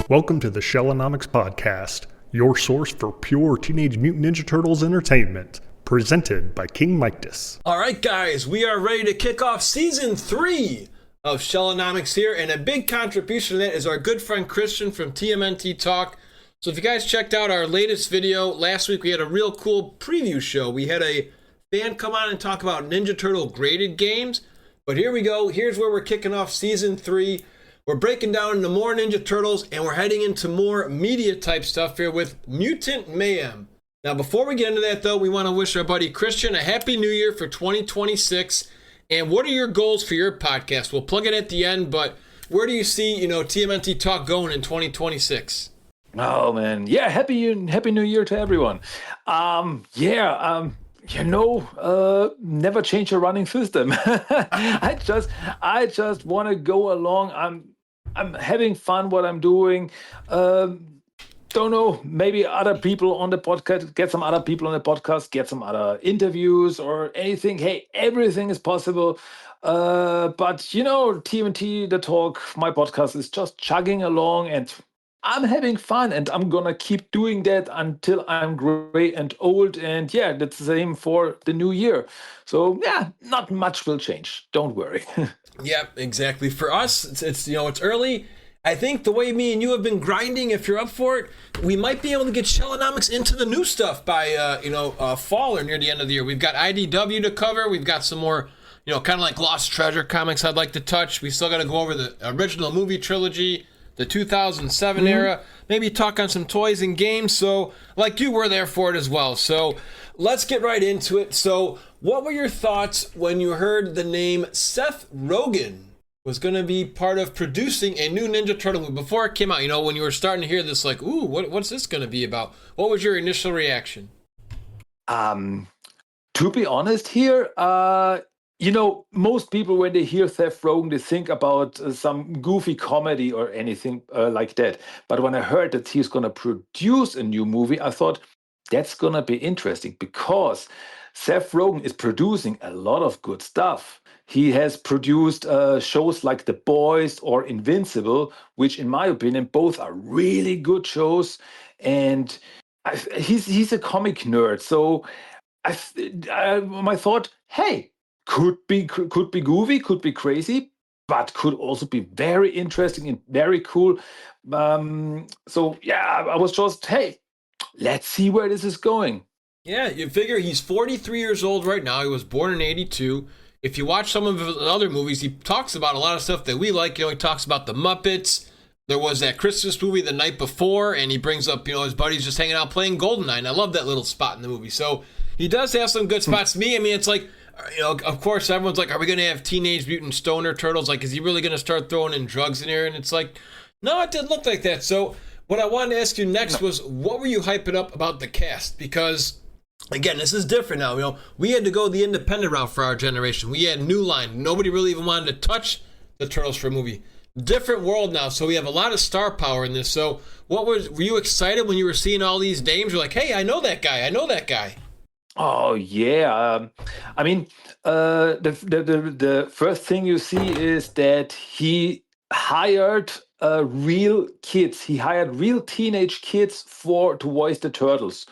Welcome to the Shellonomics Podcast, your source for pure Teenage Mutant Ninja Turtles entertainment, presented by King Mictus. All right, guys, we are ready to kick off Season 3 of Shellonomics here, and a big contribution to that is our good friend Christian from TMNTTALK. So if you guys checked out our latest video, last week we had a real cool preview show. We had a fan come on and talk about Ninja Turtle graded games, but here we go. Here's where we're kicking off Season 3. We're breaking down into more Ninja Turtles, and we're heading into more media-type stuff here with Mutant Mayhem. Now, before we get into that, though, we want to wish our buddy Christian a Happy New Year for 2026. And what are your goals for your podcast? We'll plug it at the end, but where do you see, TMNT Talk going in 2026? Oh, man. Yeah, Happy New Year to everyone. Never change a running system. I just want to go along. I'm having fun what I'm doing. Don't know, maybe other people on the podcast, get some other people on the podcast, get some other interviews or anything. Hey, everything is possible. But TMNT, the talk, my podcast is just chugging along, and I'm having fun, and I'm gonna keep doing that until I'm gray and old. And yeah, that's the same for the new year. So yeah, not much will change. Don't worry. Yeah, exactly. For us, it's early. I think the way me and you have been grinding, if you're up for it, we might be able to get Shellonomics into the new stuff by fall or near the end of the year. We've got IDW to cover. We've got some more, kind of like Lost Treasure comics I'd like to touch. We still got to go over the original movie trilogy, the 2007 era, maybe talk on some toys and games. So, like you, were there for it as well. So, let's get right into it. So, what were your thoughts when you heard the name Seth Rogen was going to be part of producing a new Ninja Turtle movie? Before it came out, when you were starting to hear this, like, ooh, what's this going to be about? What was your initial reaction? To be honest here, most people, when they hear Seth Rogen, they think about some goofy comedy or anything like that. But when I heard that he's going to produce a new movie, I thought that's going to be interesting, because Seth Rogen is producing a lot of good stuff. He has produced shows like The Boys or Invincible, which, in my opinion, both are really good shows. And he's a comic nerd. So my thought, hey, could be goofy, could be crazy, but could also be very interesting and very cool. So yeah, I was just, hey, let's see where this is going. Yeah, you figure he's 43 years old right now. He was born in 82. If you watch some of his other movies, he talks about a lot of stuff that we like. He talks about the Muppets. There was that Christmas movie The Night Before, and he brings up, his buddies just hanging out playing GoldenEye. And I love that little spot in the movie. So he does have some good spots. Me, it's like, of course, everyone's like, are we going to have Teenage Mutant Stoner Turtles? Like, is he really going to start throwing in drugs in here? And it's like, no, it didn't look like that. So what I wanted to ask you next was, what were you hyping up about the cast? Because, again, this is different now. We had to go the independent route for our generation. We had New Line. Nobody really even wanted to touch the Turtles for a movie. Different world now, so we have a lot of star power in this. So were you excited when you were seeing all these names? You're like, hey, I know that guy. Oh yeah, the first thing you see is that he hired real kids. He hired real teenage kids to voice the Turtles,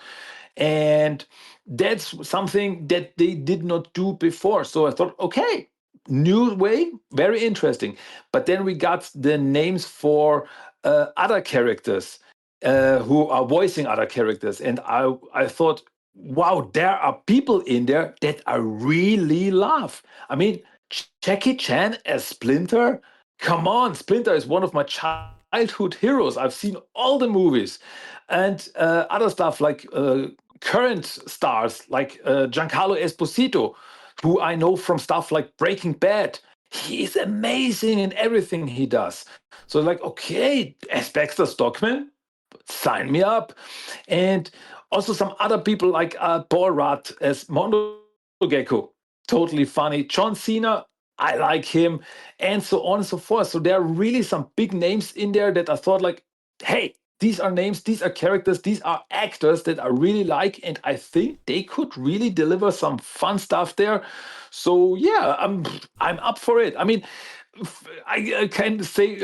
and that's something that they did not do before. So I thought, okay, new way, very interesting. But then we got the names for other characters who are voicing other characters, and I thought, wow, there are people in there that I really love. Jackie Chan as Splinter. Come on, Splinter is one of my childhood heroes. I've seen all the movies. And other stuff like current stars like Giancarlo Esposito, who I know from stuff like Breaking Bad. He's amazing in everything he does. So okay, as Baxter Stockman, sign me up. And also some other people like Paul Rudd as Mondo Gecko, totally funny. John Cena, I like him, and so on and so forth. So there are really some big names in there that I thought, hey, these are names, these are characters, these are actors that I really like, and I think they could really deliver some fun stuff there. So yeah, I'm up for it. I can say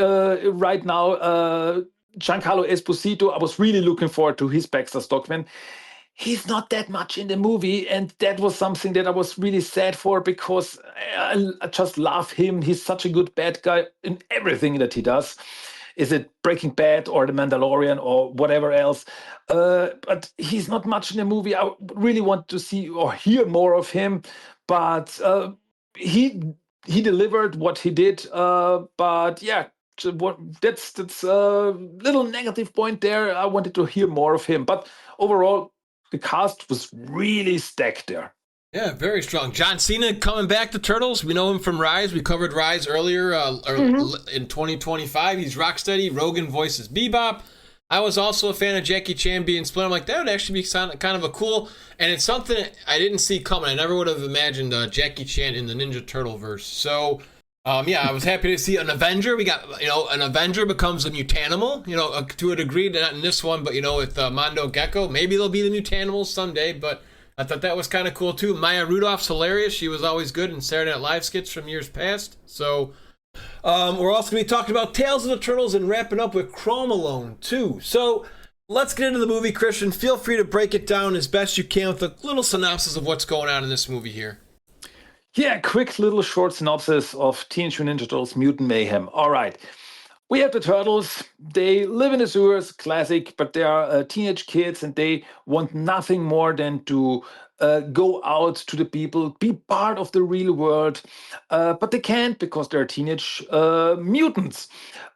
right now, Giancarlo Esposito, I was really looking forward to his Baxter Stockman. He's not that much in the movie, and that was something that I was really sad for because I just love him. He's such a good bad guy in everything that he does. Is it Breaking Bad or The Mandalorian or whatever else? But he's not much in the movie. I really want to see or hear more of him, but he delivered what he did. But yeah, that's a little negative point there. I wanted to hear more of him, but overall, the cast was really stacked there. Yeah, very strong. John Cena coming back to Turtles. We know him from Rise. We covered Rise earlier in 2025. He's Rocksteady. Rogan voices Bebop. I was also a fan of Jackie Chan being Splinter. I'm like, that would actually be kind of a cool, and it's something I didn't see coming. I never would have imagined Jackie Chan in the Ninja Turtle verse. So, yeah, I was happy to see an Avenger. We got, an Avenger becomes a Mutanimal, to a degree, not in this one, but, with Mondo Gecko. Maybe they'll be the Mutanimals someday, but I thought that was kind of cool, too. Maya Rudolph's hilarious. She was always good in Saturday Night Live skits from years past. So, we're also going to be talking about Tales of the Turtles and wrapping up with Chrome Alone, too. So, let's get into the movie, Christian. Feel free to break it down as best you can with a little synopsis of what's going on in this movie here. Yeah, quick little short synopsis of Teenage Mutant Ninja Turtles Mutant Mayhem. All right. We have the Turtles. They live in the sewers, classic, but they are teenage kids and they want nothing more than to go out to the people, be part of the real world, but they can't because they're teenage mutants.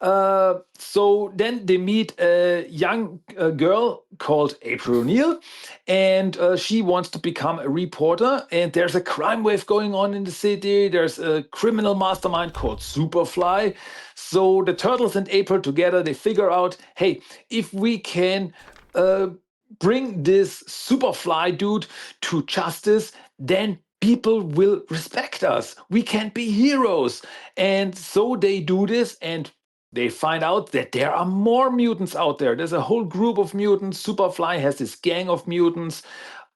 So then they meet a young girl called April O'Neil, and she wants to become a reporter. And there's a crime wave going on in the city. There's a criminal mastermind called Superfly. So the Turtles and April together, they figure out, hey, if we can bring this Superfly dude to justice, then people will respect us. We can be heroes. And so they do this, and they find out that there are more mutants out there. There's a whole group of mutants. Superfly has this gang of mutants.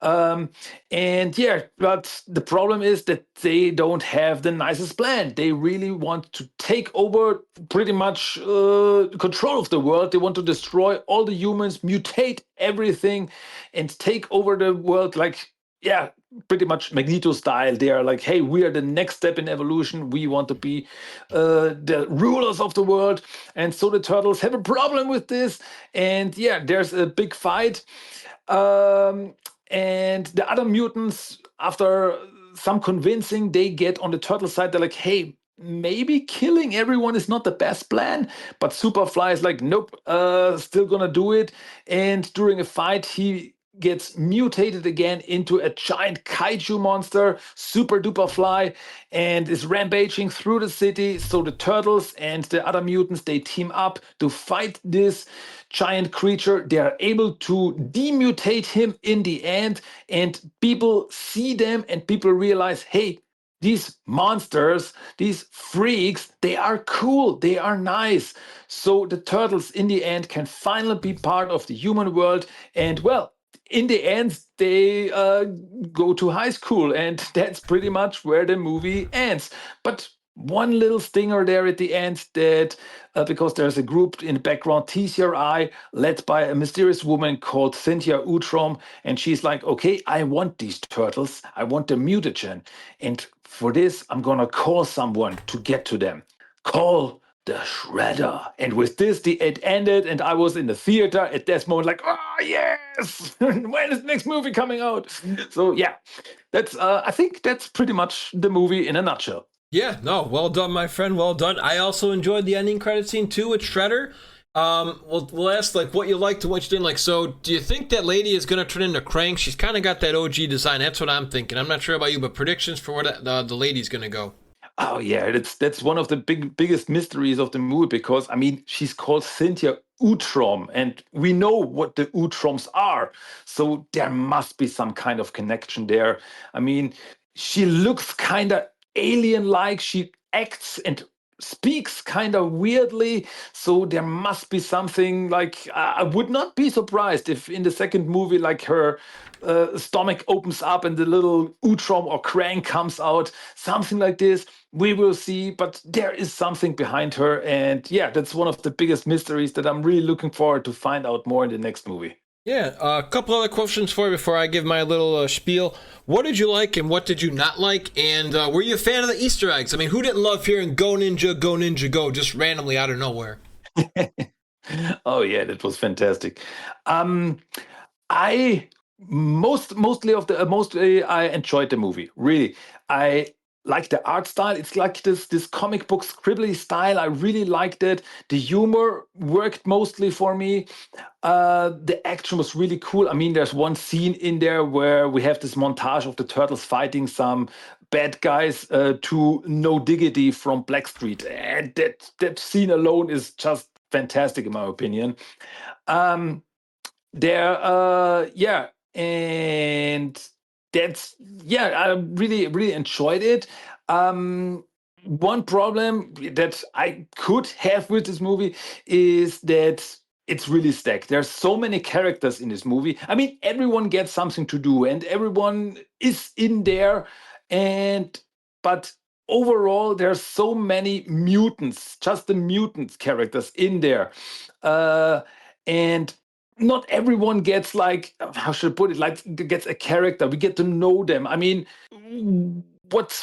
And yeah, but the problem is that they don't have the nicest plan. They really want to take over pretty much control of the world. They want to destroy all the humans, mutate everything, and take over the world like, yeah, pretty much Magneto style. They are like, hey, we are the next step in evolution. We want to be the rulers of the world. And so the Turtles have a problem with this. And yeah, there's a big fight. And the other mutants, after some convincing, they get on the Turtle side. They're like, hey, maybe killing everyone is not the best plan. But Superfly is like, nope, still gonna do it. And during a fight, he gets mutated again into a giant kaiju monster, Super Duper Fly, and is rampaging through the city. So the Turtles and the other mutants, they team up to fight this giant creature. They are able to demutate him in the end, and people see them and people realize, hey, these monsters, these freaks, they are cool, they are nice. So the Turtles in the end can finally be part of the human world, and well, in the end, they go to high school, and that's pretty much where the movie ends. But one little stinger there at the end that, because there's a group in the background, TCRI, led by a mysterious woman called Cynthia Utrom, and she's like, okay, I want these turtles, I want the mutagen, and for this, I'm gonna call someone to get to them. Call the Shredder. And with this, it ended, and I was in the theater at this moment like, oh, yes! When is the next movie coming out? So yeah, that's I think that's pretty much the movie in a nutshell. Yeah, no, well done, my friend, well done. I also enjoyed the ending credit scene, too, with Shredder. We'll ask, like, what you liked and what you didn't like. So, do you think that lady is going to turn into Krang? She's kind of got that OG design. That's what I'm thinking. I'm not sure about you, but predictions for where the lady's going to go. Oh yeah, that's one of the biggest mysteries of the movie, because I mean she's called Cynthia Utrom, and we know what the Utroms are, so there must be some kind of connection there. I mean, she looks kind of alien-like. She acts and speaks kind of weirdly, so there must be something. Like I would not be surprised if in the second movie, like her stomach opens up and the little Utrom or Krang comes out, something like this. We will see, but there is something behind her. And yeah, that's one of the biggest mysteries that I'm really looking forward to find out more in the next movie. Yeah, a couple other questions for you before I give my little spiel. What did you like and what did you not like? And were you a fan of the Easter eggs? I mean, who didn't love hearing "Go Ninja, Go Ninja, Go" just randomly out of nowhere? Oh yeah, that was fantastic. I mostly I enjoyed the movie. Really, I like the art style. It's like this comic book scribbly style. I really liked it. The humor worked mostly for me. The action was really cool. I mean, there's one scene in there where we have this montage of the turtles fighting some bad guys to No Diggity from Blackstreet. And that scene alone is just fantastic in my opinion. Um, yeah, and that's yeah, I really enjoyed it. One problem that I could have with this movie is that it's really stacked. There's so many characters in this movie. I mean, everyone gets something to do, and everyone is in there, and but overall, there's so many mutants, just the mutants characters in there, and not everyone gets like how should I put it like gets a character. We get to know them. I mean, what's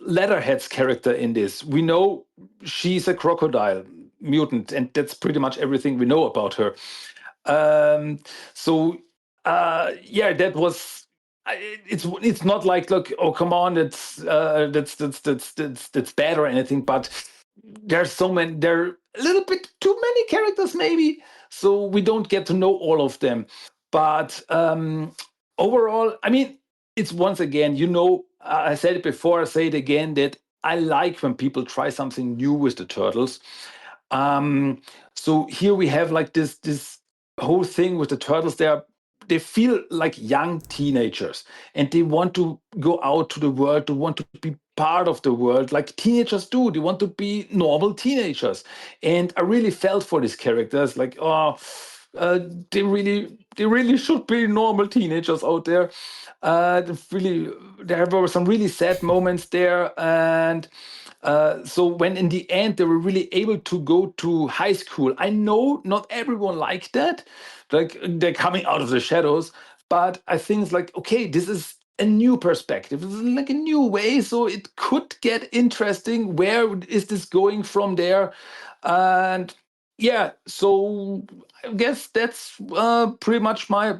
Leatherhead's character in this? We know she's a crocodile mutant, and that's pretty much everything we know about her. So yeah, that was. It's not like look, oh come on, that's bad or anything, but there's so many, there are a little bit too many characters maybe, so we don't get to know all of them. But overall, I mean, it's once again, I said it before, I say it again, that I like when people try something new with the turtles. So here we have like this whole thing with the turtles. They feel like young teenagers, and they want to go out to the world, they want to be part of the world like teenagers do. They want to be normal teenagers. And I really felt for these characters, like, they really should be normal teenagers out there. There were some really sad moments there. And so when in the end they were really able to go to high school, I know not everyone liked that, like they're coming out of the shadows, but I think it's like, okay, this is a new perspective. It's like a new way, so it could get interesting. Where is this going from there? And yeah, so I guess that's pretty much my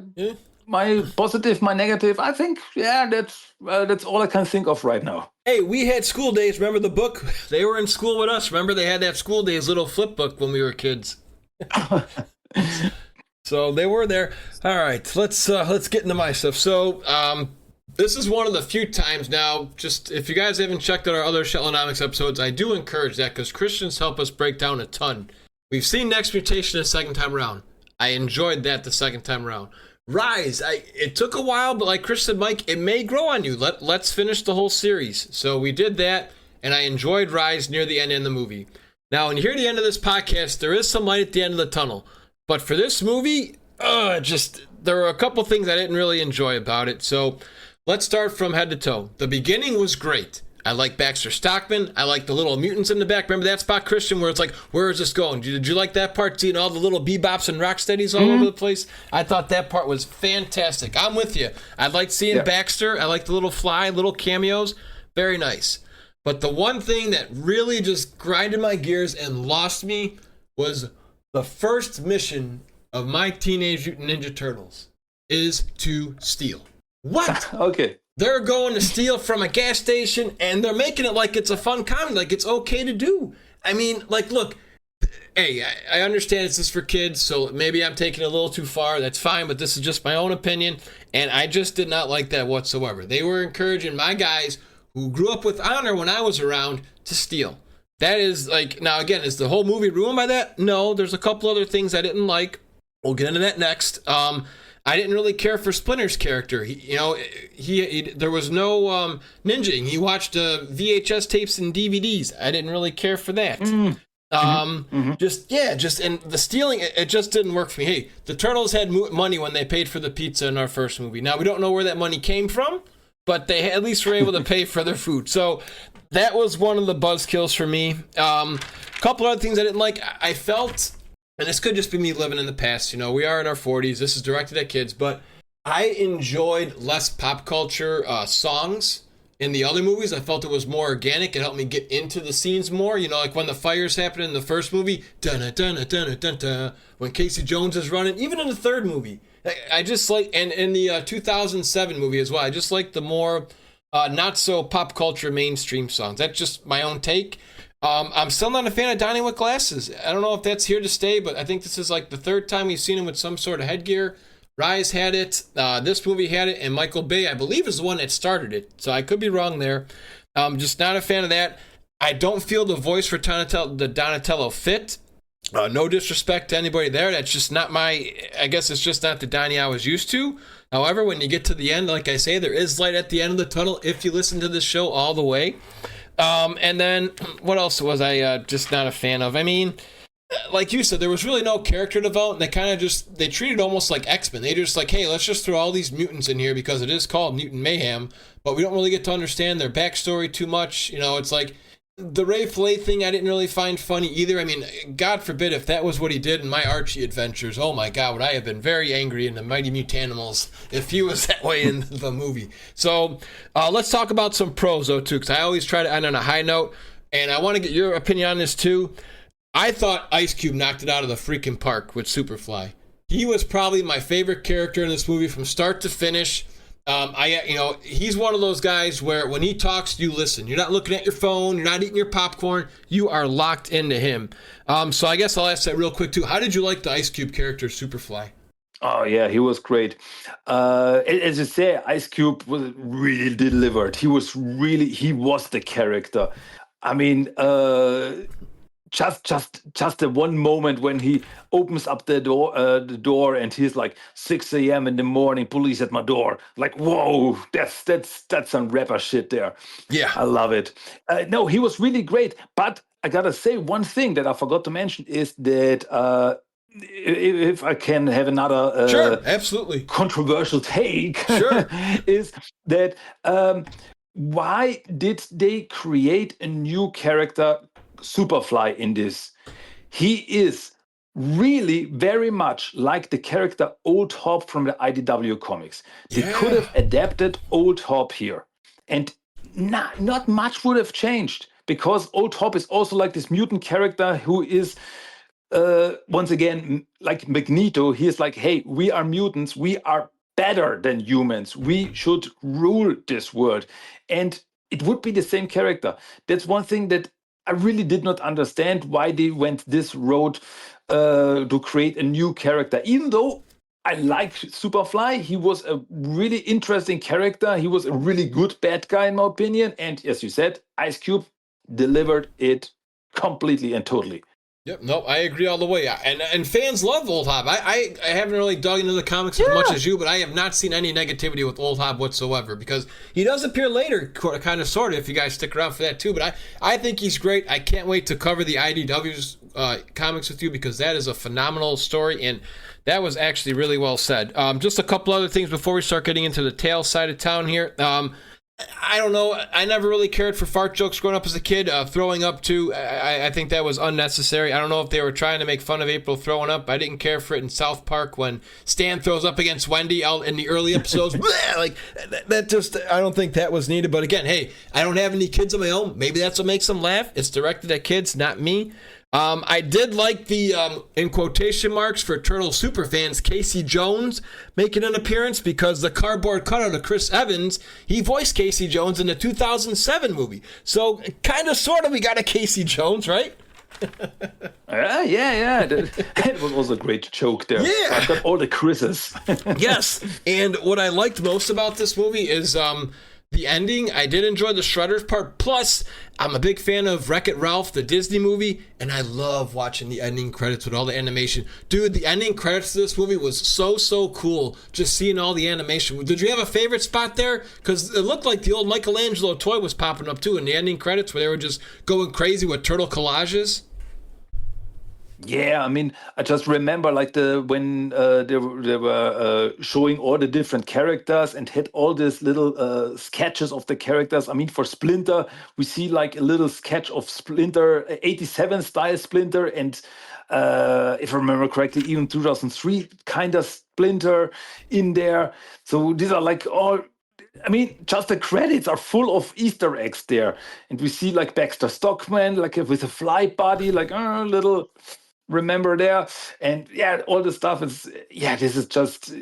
positive, my negative. I think yeah, that's all I can think of right now. Hey, we had school days. Remember the book? They were in school with us. Remember they had that school days little flip book when we were kids. So they were there. All right, let's get into my stuff. So this is one of the few times now, just if you guys haven't checked out our other Shellonomics episodes, I do encourage that because Christians help us break down a ton. We've seen Next Mutation the second time around. I enjoyed that the second time around. Rise, it took a while, but like Chris said, Mike, it may grow on you. Let's finish the whole series. So we did that, and I enjoyed Rise near the end in the movie. Now, and here at the end of this podcast, there is some light at the end of the tunnel. But for this movie, there were a couple things I didn't really enjoy about it. So let's start from head to toe. The beginning was great. I like Baxter Stockman. I like the little mutants in the back. Remember that spot, Christian, where it's like, where is this going? Did you like that part, seeing all the little bebops and rocksteadies all over the place? I thought that part was fantastic. I'm with you. I liked seeing Baxter. I liked the little fly, little cameos. Very nice. But the one thing that really just grinded my gears and lost me was the first mission of my Teenage Mutant Ninja Turtles is to steal. What? Okay. They're going to steal from a gas station, and they're making it like it's a fun comedy, like it's okay to do. I mean, like, look, hey, I understand this is for kids, so maybe I'm taking it a little too far. That's fine, but this is just my own opinion, and I just did not like that whatsoever. They were encouraging my guys who grew up with honor when I was around to steal. That is, like, now again, is the whole movie ruined by that? No, there's a couple other things I didn't like. We'll get into that next. I didn't really care for Splinter's character. There was no ninjaing. He watched VHS tapes and DVDs. I didn't really care for that. And the stealing, it just didn't work for me. Hey, the Turtles had money when they paid for the pizza in our first movie. Now, we don't know where that money came from, but they at least were able to pay for their food. So that was one of the buzzkills for me. Couple other things I didn't like. I felt, and this could just be me living in the past, we are in our 40s, this is directed at kids, but I enjoyed less pop culture songs in the other movies. I felt it was more organic. It helped me get into the scenes more. Like when the fires happened in the first movie, dun-dun-dun-dun-dun-dun, when Casey Jones is running, even in the third movie. I just like, and in the 2007 movie as well, I just like the more not so pop culture mainstream songs. That's just my own take. I'm still not a fan of Donnie with glasses. I don't know if that's here to stay, but I think this is like the third time we've seen him with some sort of headgear. Rise had it, this movie had it, and Michael Bay, I believe, is the one that started it. So I could be wrong there. I'm just not a fan of that. I don't feel the voice for Donatello fit. No disrespect to anybody there. That's just not I guess it's just not the Donnie I was used to. However, when you get to the end, like I say, there is light at the end of the tunnel if you listen to this show all the way. And then, what else was I just not a fan of? I mean, like you said, there was really no character development. They treated it almost like X-Men. They just like, hey, let's just throw all these mutants in here because it is called Mutant Mayhem, but we don't really get to understand their backstory too much. It's like the Ray Fillet thing I didn't really find funny either. I mean, God forbid if that was what he did in my Archie adventures. Oh my God, would I have been very angry in the Mighty Mutanimals if he was that way in the movie. So let's talk about some pros though too, because I always try to end on a high note, and I want to get your opinion on this too. I thought Ice Cube knocked it out of the freaking park with Superfly. He was probably my favorite character in this movie from start to finish. He's one of those guys where when he talks, you listen. You're not looking at your phone. You're not eating your popcorn. You are locked into him. So I guess I'll ask that real quick too. How did you like the Ice Cube character, Superfly? Oh yeah, he was great. As you say, Ice Cube was really delivered. He was the character. I mean, just the one moment when he opens up the door and he's like 6 a.m. in the morning, police at my door. Like, whoa, that's some rapper shit there. Yeah, I love it. No, he was really great. But I gotta say one thing that I forgot to mention is that if I can have another sure, absolutely controversial take, sure, is that why did they create a new character, Superfly, in this? He is really very much like the character Old Hob from the IDW comics. They could have adapted Old Hob here, and not much would have changed, because Old Hob is also like this mutant character who is once again like Magneto. He is like, hey, we are mutants, we are better than humans, we should rule this world. And it would be the same character. That's one thing that I really did not understand, why they went this road to create a new character. Even though I like Superfly, he was a really interesting character. He was a really good bad guy, in my opinion. And as you said, Ice Cube delivered it completely and totally. Yep, no, I agree all the way. And fans love Old Hob. I haven't really dug into the comics as much as you, but I have not seen any negativity with Old Hob whatsoever, because he does appear later, kind of, sort of, if you guys stick around for that too. But I think he's great. I can't wait to cover the IDW's comics with you, because that is a phenomenal story, and that was actually really well said. Just a couple other things before we start getting into the tail side of town here. I don't know. I never really cared for fart jokes growing up as a kid. Throwing up, too, I think that was unnecessary. I don't know if they were trying to make fun of April throwing up. I didn't care for it in South Park when Stan throws up against Wendy out in the early episodes. Like, that just, I don't think that was needed. But again, hey, I don't have any kids of my own. Maybe that's what makes them laugh. It's directed at kids, not me. I did like the, in quotation marks for Turtle superfans, Casey Jones making an appearance, because the cardboard cutout of Chris Evans, he voiced Casey Jones in the 2007 movie. So, kind of, sort of, we got a Casey Jones, right? Yeah. That was a great joke there. Yeah. I've got all the Chris's. Yes. And what I liked most about this movie is, the ending. I did enjoy the Shredders part. Plus, I'm a big fan of Wreck-It Ralph, the Disney movie, and I love watching the ending credits with all the animation. Dude, the ending credits to this movie was so cool, just seeing all the animation. Did you have a favorite spot there? Because it looked like the old Michelangelo toy was popping up too in the ending credits, where they were just going crazy with turtle collages. Yeah, I mean, I just remember like when they were showing all the different characters and had all these little sketches of the characters. I mean, for Splinter, we see like a little sketch of Splinter, 87 style Splinter, and if I remember correctly, even 2003 kind of Splinter in there. So these are like all. I mean, just the credits are full of Easter eggs there, and we see like Baxter Stockman, like with a fly body, like a little remember there, and yeah, all the stuff is yeah. This is just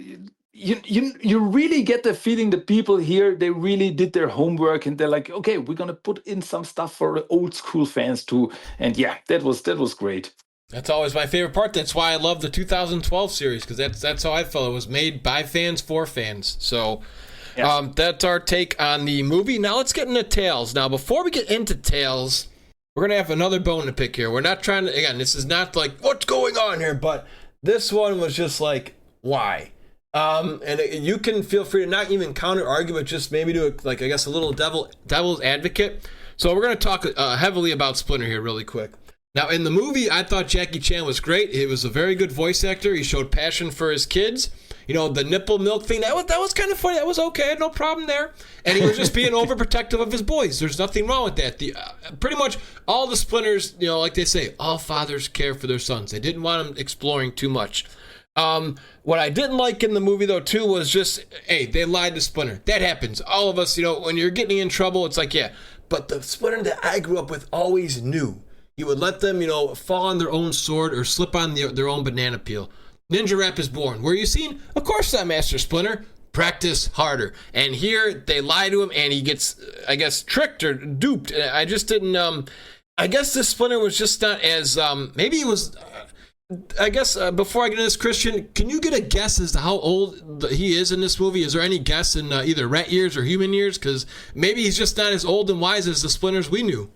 you really get the feeling the people here they really did their homework and they're like, okay, we're gonna put in some stuff for the old school fans too, and yeah, that was great. That's always my favorite part. That's why I love the 2012 series, because that's how I felt. It was made by fans for fans. So Yeah. that's our take on the movie. Now let's get into Tales. Now, before we get into Tales, we're going to have another bone to pick here. We're not trying to, again, this is not like, what's going on here? But this one was just like, why? And you can feel free to not even counter argue, but just maybe do, like, I guess, a little devil's advocate. So we're going to talk heavily about Splinter here really quick. Now, in the movie, I thought Jackie Chan was great. He was a very good voice actor. He showed passion for his kids. You know, the nipple milk thing, that was kind of funny. That was okay. No problem there. And he was just being overprotective of his boys. There's nothing wrong with that. Pretty much all the Splinters, you know, like they say, all fathers care for their sons. They didn't want them exploring too much. What I didn't like in the movie, though, too, was just, hey, they lied to Splinter. That happens. All of us, you know, when you're getting in trouble, it's like, yeah. But the Splinter that I grew up with always knew. He would let them, you know, fall on their own sword or slip on their own banana peel. Ninja Rap is born. Where you seen? Of course not, Master Splinter. Practice harder. And here they lie to him, and he gets, I guess, tricked or duped. I just didn't. I guess this Splinter was just not as. Maybe he was. I guess before I get into this, Christian, can you get a guess as to how old he is in this movie? Is there any guess in either rat years or human years? Because maybe he's just not as old and wise as the Splinters we knew.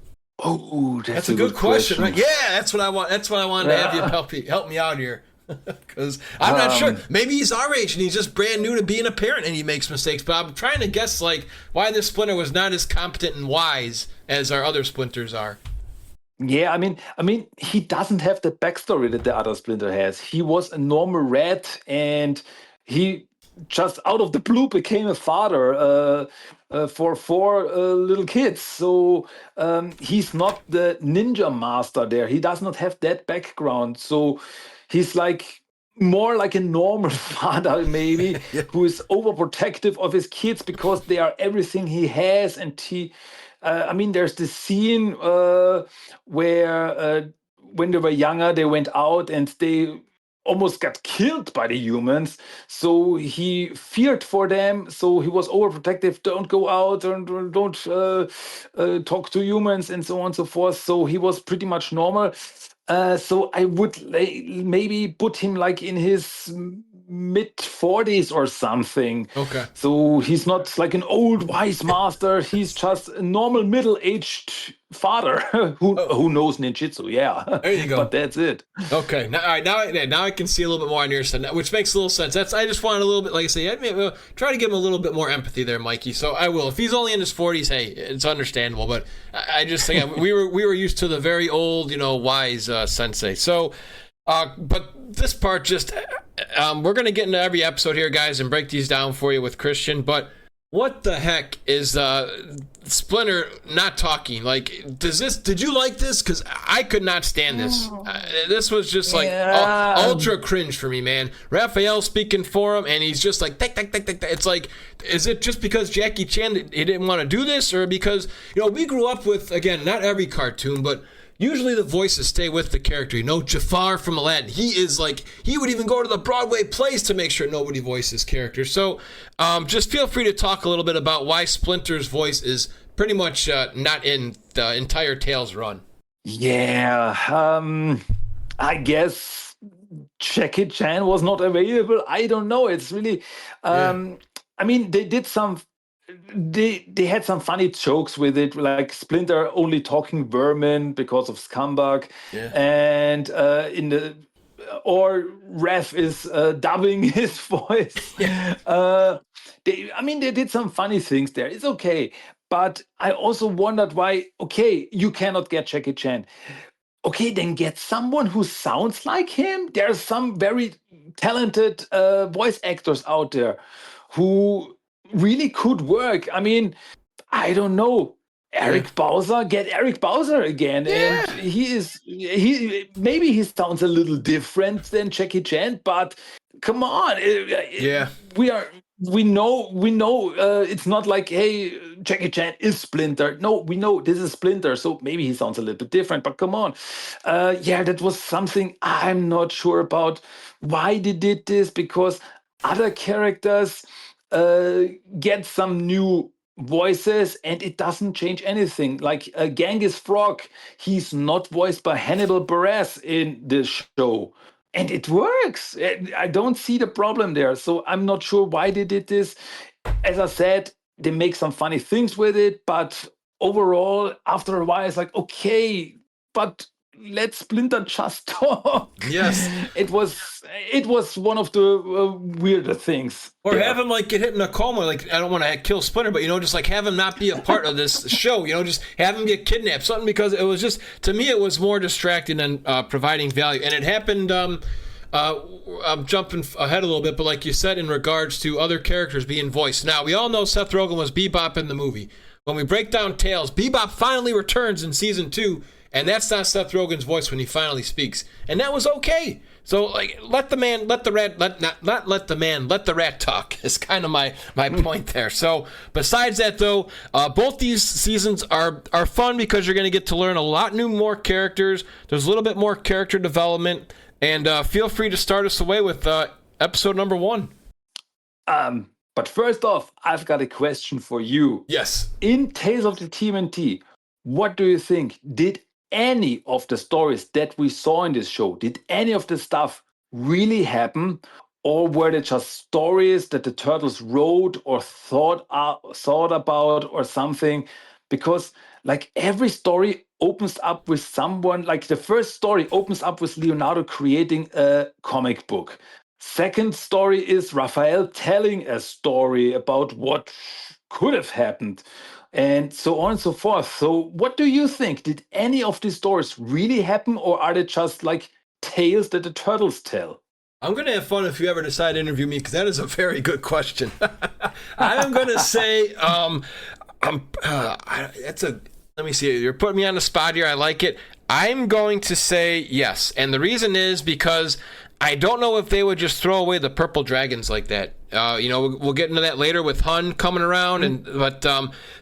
Oh, that's a good question, right? Yeah, that's what I want. That's what I wanted to have you help me out here. Because I'm not sure. Maybe he's our age and he's just brand new to being a parent and he makes mistakes. But I'm trying to guess like why this Splinter was not as competent and wise as our other Splinters are. Yeah, I mean, he doesn't have the backstory that the other Splinter has. He was a normal rat, and he just out of the blue became a father for four little kids. So he's not the ninja master there. He does not have that background. So he's like more like a normal father, maybe, who is overprotective of his kids because they are everything he has, and he. I mean, there's this scene where when they were younger, they went out and they almost got killed by the humans. So he feared for them. So he was overprotective. Don't go out and don't talk to humans and so on and so forth. So he was pretty much normal. So I would maybe put him like in his mid 40s or something. Okay. So he's not like an old wise master. He's just a normal middle-aged father who knows ninjutsu. Yeah. There you go. But that's it. Okay. Now, all right. Now I can see a little bit more on your side, which makes a little sense. I just wanted a little bit, like I say, I'd try to give him a little bit more empathy there, Mikey. So I will. If he's only in his 40s, hey, it's understandable. But I just think we were used to the very old, you know, wise sensei. So. But this part just, we're going to get into every episode here, guys, and break these down for you with Christian. But what the heck is Splinter not talking? Like, did you like this? Because I could not stand this. This was just like ultra cringe for me, man. Raphael speaking for him, and he's just like, tick, tick, tick, tick, tick. It's like, is it just because Jackie Chan, he didn't want to do this? Or because, you know, we grew up with, again, not every cartoon, but usually the voices stay with the character. You know, Jafar from Aladdin, he would even go to the Broadway plays to make sure nobody voices characters. So just feel free to talk a little bit about why Splinter's voice is pretty much not in the entire Tales run. Yeah, I guess Jackie Chan was not available. I don't know. It's really, I mean, they did some. They had some funny jokes with it, like Splinter only talking vermin because of Scumbag, and or Ref is dubbing his voice. They did some funny things there. It's okay, but I also wondered why. Okay, you cannot get Jackie Chan. okay, then get someone who sounds like him. There are some very talented voice actors out there who really could work. I mean, I don't know. Yeah. Eric Bowser, get Eric Bowser again, and Yeah. he maybe he sounds a little different than Jackie Chan, but come on, Yeah. we know it's not like, hey, Jackie Chan is Splinter. No, we know this is Splinter, so maybe he sounds a little bit different, but come on. Yeah, that was something I'm not sure about why they did this, because other characters uh, get some new voices and it doesn't change anything. Like Genghis Frog, he's not voiced by Hannibal Buress in the show. And it works. I don't see the problem there. So I'm not sure why they did this. As I said, they make some funny things with it, but overall, after a while, it's like, okay, but let Splinter just talk. Yes. It was one of the weirder things. Or there. have him like get hit in a coma. Like, I don't want to kill Splinter, but just like have him not be a part of this show. Just have him get kidnapped. Something, because it was just, to me, it was more distracting than providing value. And it happened. I'm jumping ahead a little bit, but like you said, in regards to other characters being voiced. Now, we all know Seth Rogen was Bebop in the movie. When we break down Tales, Bebop finally returns in season 2, and that's not Seth Rogen's voice when he finally speaks, and that was okay. So, like, let the rat talk is kind of my point there. So, besides that, though, both these seasons are fun because you're going to get to learn a lot more characters. There's a little bit more character development, and feel free to start us away with episode number 1. But first off, I've got a question for you. Yes. In Tales of the TMNT, what do you think? Did any of the stories that we saw in this show, did any of the stuff really happen? Or were they just stories that the Turtles wrote or thought about or something? Because like every story opens up with someone, like the first story opens up with Leonardo creating a comic book. Second story is Raphael telling a story about what could have happened, and so on and so forth. So what do you think? Did any of these stories really happen, or are they just like tales that the Turtles tell? I'm going to have fun if you ever decide to interview me, because that is a very good question. I'm going to say, let me see, you're putting me on the spot here. I like it. I'm going to say yes. And the reason is because I don't know if they would just throw away the purple dragons like that. We'll get into that later with Hun coming around, but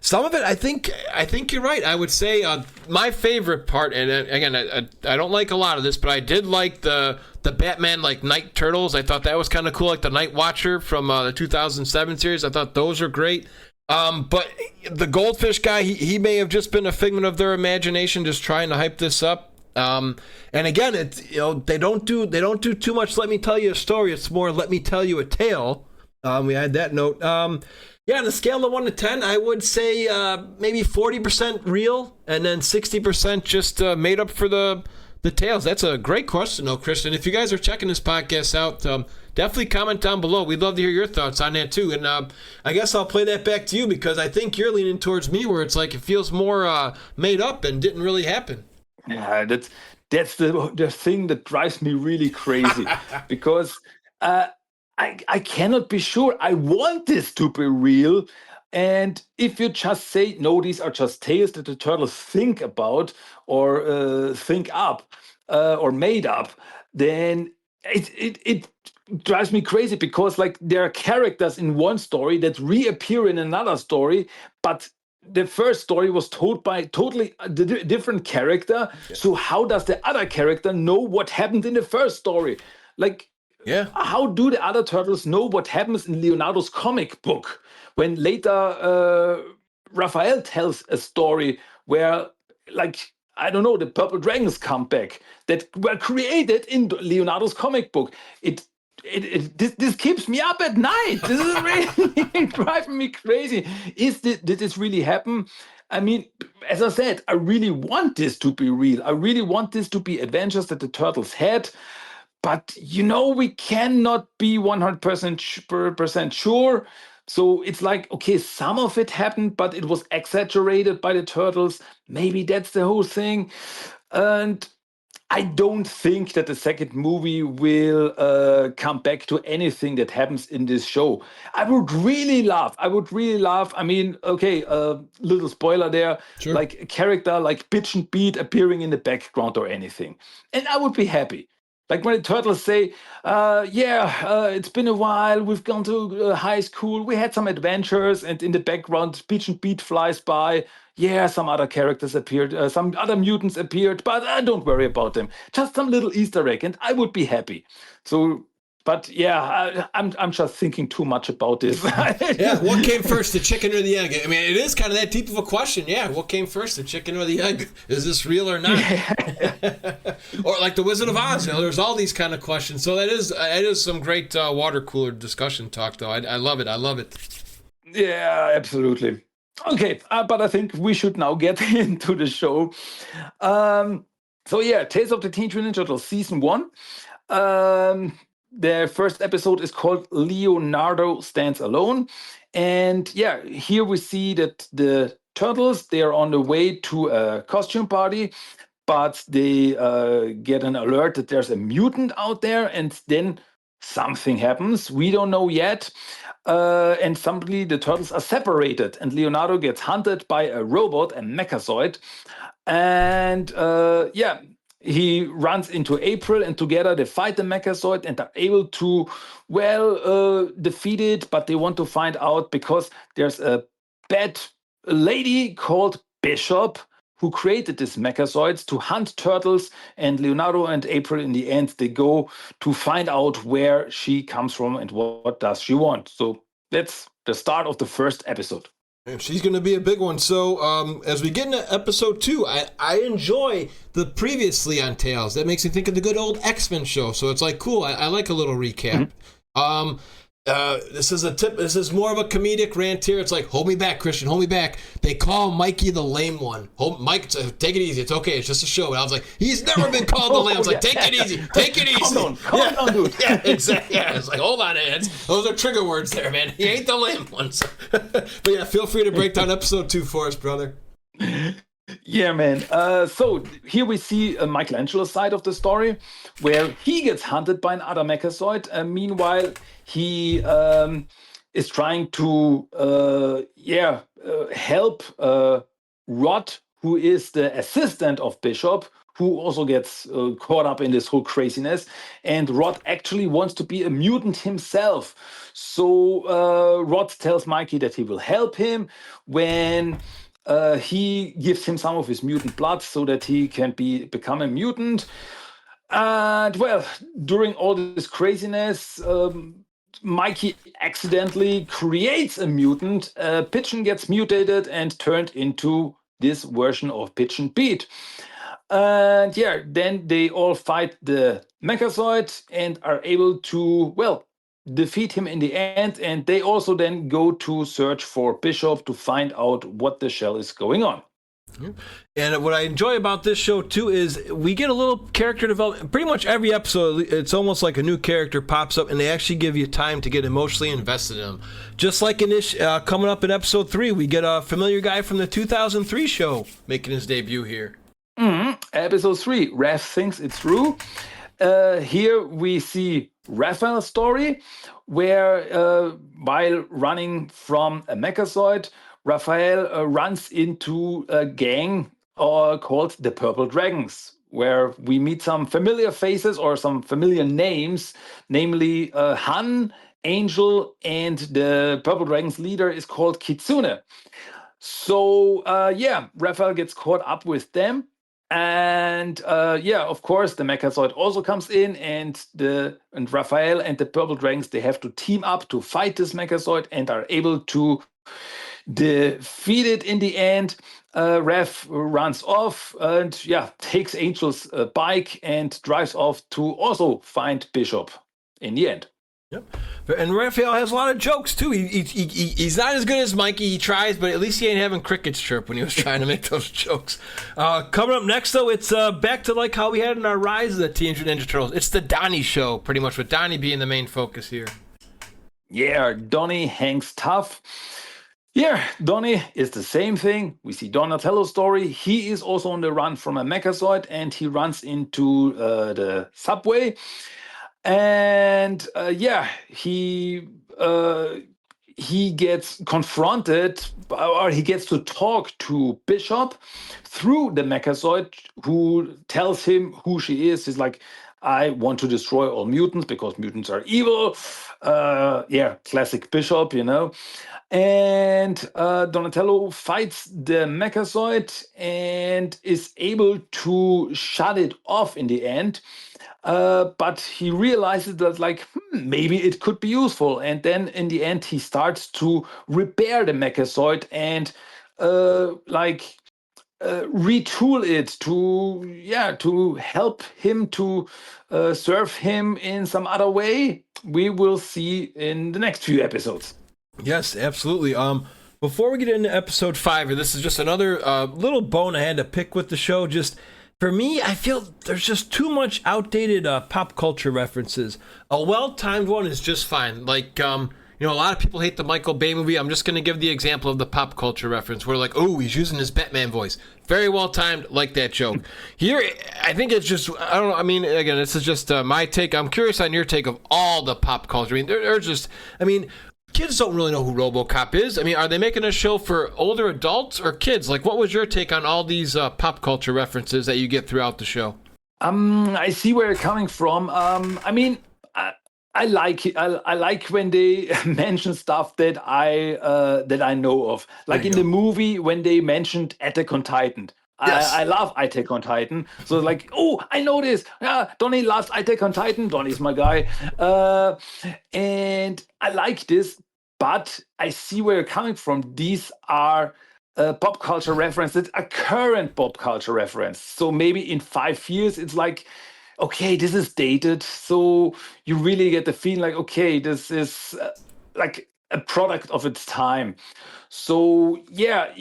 some of it, I think you're right. I would say my favorite part, and again, I don't like a lot of this, but I did like the Batman like Night Turtles. I thought that was kind of cool, like the Night Watcher from the 2007 series. I thought those are great. But the Goldfish guy, he may have just been a figment of their imagination, just trying to hype this up. And again, it's they don't do too much. Let me tell you a story. It's more let me tell you a tale. We had that note. Yeah, on a scale of 1 to 10, I would say maybe 40% real, and then 60% just made up for the tales. That's a great question, though, Christian. If you guys are checking this podcast out, definitely comment down below. We'd love to hear your thoughts on that too. And I guess I'll play that back to you, because I think you're leaning towards me, where it's like it feels more made up and didn't really happen. Yeah, that's the thing that drives me really crazy, because I cannot be sure. I want this to be real. And if you just say, no, these are just tales that the Turtles think about or think up or made up, then it drives me crazy, because like there are characters in one story that reappear in another story, but the first story was told by totally a different character. Yeah. So how does the other character know what happened in the first story? Like, yeah, how do the other Turtles know what happens in Leonardo's comic book when later Raphael tells a story where, like, I don't know, the purple dragons come back that were created in Leonardo's comic book? This keeps me up at night. This is really driving me crazy. Did this really happen? I mean, as I said, I really want this to be real. I really want this to be adventures that the Turtles had. But, we cannot be 100% sure. So it's like, okay, some of it happened, but it was exaggerated by the Turtles. Maybe that's the whole thing. And I don't think that the second movie will come back to anything that happens in this show. I would really love, I mean, okay, little spoiler there, Sure. like a character like Bitch and Beat appearing in the background or anything. And I would be happy. Like when the turtles say, it's been a while, we've gone to high school, we had some adventures, and in the background, Peach and Beat flies by. Yeah, some other characters appeared, some other mutants appeared, but don't worry about them. Just some little Easter egg, and I would be happy. So, but yeah, I'm just thinking too much about this. Yeah, what came first, the chicken or the egg? I mean, it is kind of that deep of a question. Yeah, what came first, the chicken or the egg? Is this real or not? Or like the Wizard of Oz, there's all these kind of questions. So that is some great water cooler discussion talk, though. I love it. I love it. Yeah, absolutely. Okay, but I think we should now get into the show. So yeah, Tales of the Teenage Mutant Ninja Turtles Season 1. The first episode is called Leonardo Stands Alone. And yeah, here we see that the turtles, they are on the way to a costume party, but they get an alert that there's a mutant out there, and then something happens. We don't know yet. And suddenly the turtles are separated, and Leonardo gets hunted by a robot, a mechazoid. And he runs into April, and together they fight the mechazoid and are able to, defeat it. But they want to find out because there's a bad lady called Bishop who created these mechazoids to hunt turtles, and Leonardo and April, in the end, they go to find out where she comes from and what does she want. So that's the start of the first episode. And she's going to be a big one. So as we get into episode 2, I enjoy the previously on Tales. That makes me think of the good old X-Men show. So it's like, cool, I like a little recap. Mm-hmm. This is more of a comedic rant here. It's like, hold me back, Christian, hold me back. They call Mikey the lame one. Mike, take it easy. It's okay. It's just a show. And I was like, he's never been called the lame. I was like, take it easy. Take it easy. Calm down, dude. Yeah, exactly. Yeah, it's like, hold on, those are trigger words there, man. He ain't the lame one. So. But yeah, feel free to break down episode 2 for us, brother. Yeah, man. So here we see Michelangelo's side of the story, where he gets hunted by another mechazoid. Meanwhile, he is trying to help Rod, who is the assistant of Bishop, who also gets caught up in this whole craziness. And Rod actually wants to be a mutant himself. So Rod tells Mikey that he will help him when he gives him some of his mutant blood so that he can become a mutant. And well, during all this craziness, Mikey accidentally creates a mutant. Pigeon gets mutated and turned into this version of Pigeon Pete. And yeah, then they all fight the Mechazoid and are able to, defeat him in the end. And they also then go to search for Bishop to find out what the hell is going on. And what I enjoy about this show too is we get a little character development. Pretty much every episode, it's almost like a new character pops up, and they actually give you time to get emotionally invested in them. Just like in this, coming up in episode 3, we get a familiar guy from the 2003 show making his debut here. Episode 3, Raph Thinks It's True. Here we see Raphael's story, where while running from a Mechazoid, Raphael runs into a gang called the Purple Dragons, where we meet some familiar faces or some familiar names, namely Han, Angel, and the Purple Dragons leader is called Kitsune. So Raphael gets caught up with them. And of course, the Mechazoid also comes in, and Raphael and the Purple Dragons, they have to team up to fight this Mechazoid and are able to defeat it in the end. Raph runs off and takes Angel's bike and drives off to also find Bishop in the end. Yep. And Raphael has a lot of jokes too. He's not as good as Mikey. He tries, but at least he ain't having crickets chirp when he was trying to make those jokes. Coming up next, though, it's back to like how we had in our Rise of the Teenage Mutant Ninja Turtles. It's the Donnie show, pretty much, with Donnie being the main focus here. Yeah, Donnie hangs tough. Yeah, Donnie is the same thing. We see Donatello's story. He is also on the run from a Mechazoid, and he runs into the subway. And yeah, he gets confronted, or he gets to talk to Bishop through the Mechazoid, who tells him who she is. He's like, I want to destroy all mutants because mutants are evil. Yeah, classic Bishop, you know. And Donatello fights the Mechazoid and is able to shut it off in the end. But he realizes that, like, maybe it could be useful. And then in the end, he starts to repair the Mechazoid and retool it to help him to serve him in some other way. We will see in the next few episodes. Yes, absolutely. Before we get into episode 5, this is just another little bone I had to pick with the show. Just for me, I feel there's just too much outdated pop culture references. A well-timed one is just fine. Like, a lot of people hate the Michael Bay movie. I'm just going to give the example of the pop culture reference. Where like, oh, he's using his Batman voice. Very well-timed, like that joke. Here, I think it's just, I don't know, I mean, again, this is just my take. I'm curious on your take of all the pop culture. I mean, there's just, kids don't really know who RoboCop is. I mean, are they making a show for older adults or kids? Like, what was your take on all these pop culture references that you get throughout the show? I see where you're coming from. I like it. I like when they mention stuff that I know of. Like in the movie when they mentioned Attack on Titan. Yes. I love Attack on Titan. So like, oh, I know this. Yeah, Donnie loves Attack on Titan. Donnie's my guy. And I like this, but I see where you're coming from. These are pop culture references, a current pop culture reference. So maybe in 5 years, it's like, okay, this is dated. So you really get the feeling like, okay, this is like a product of its time. So yeah,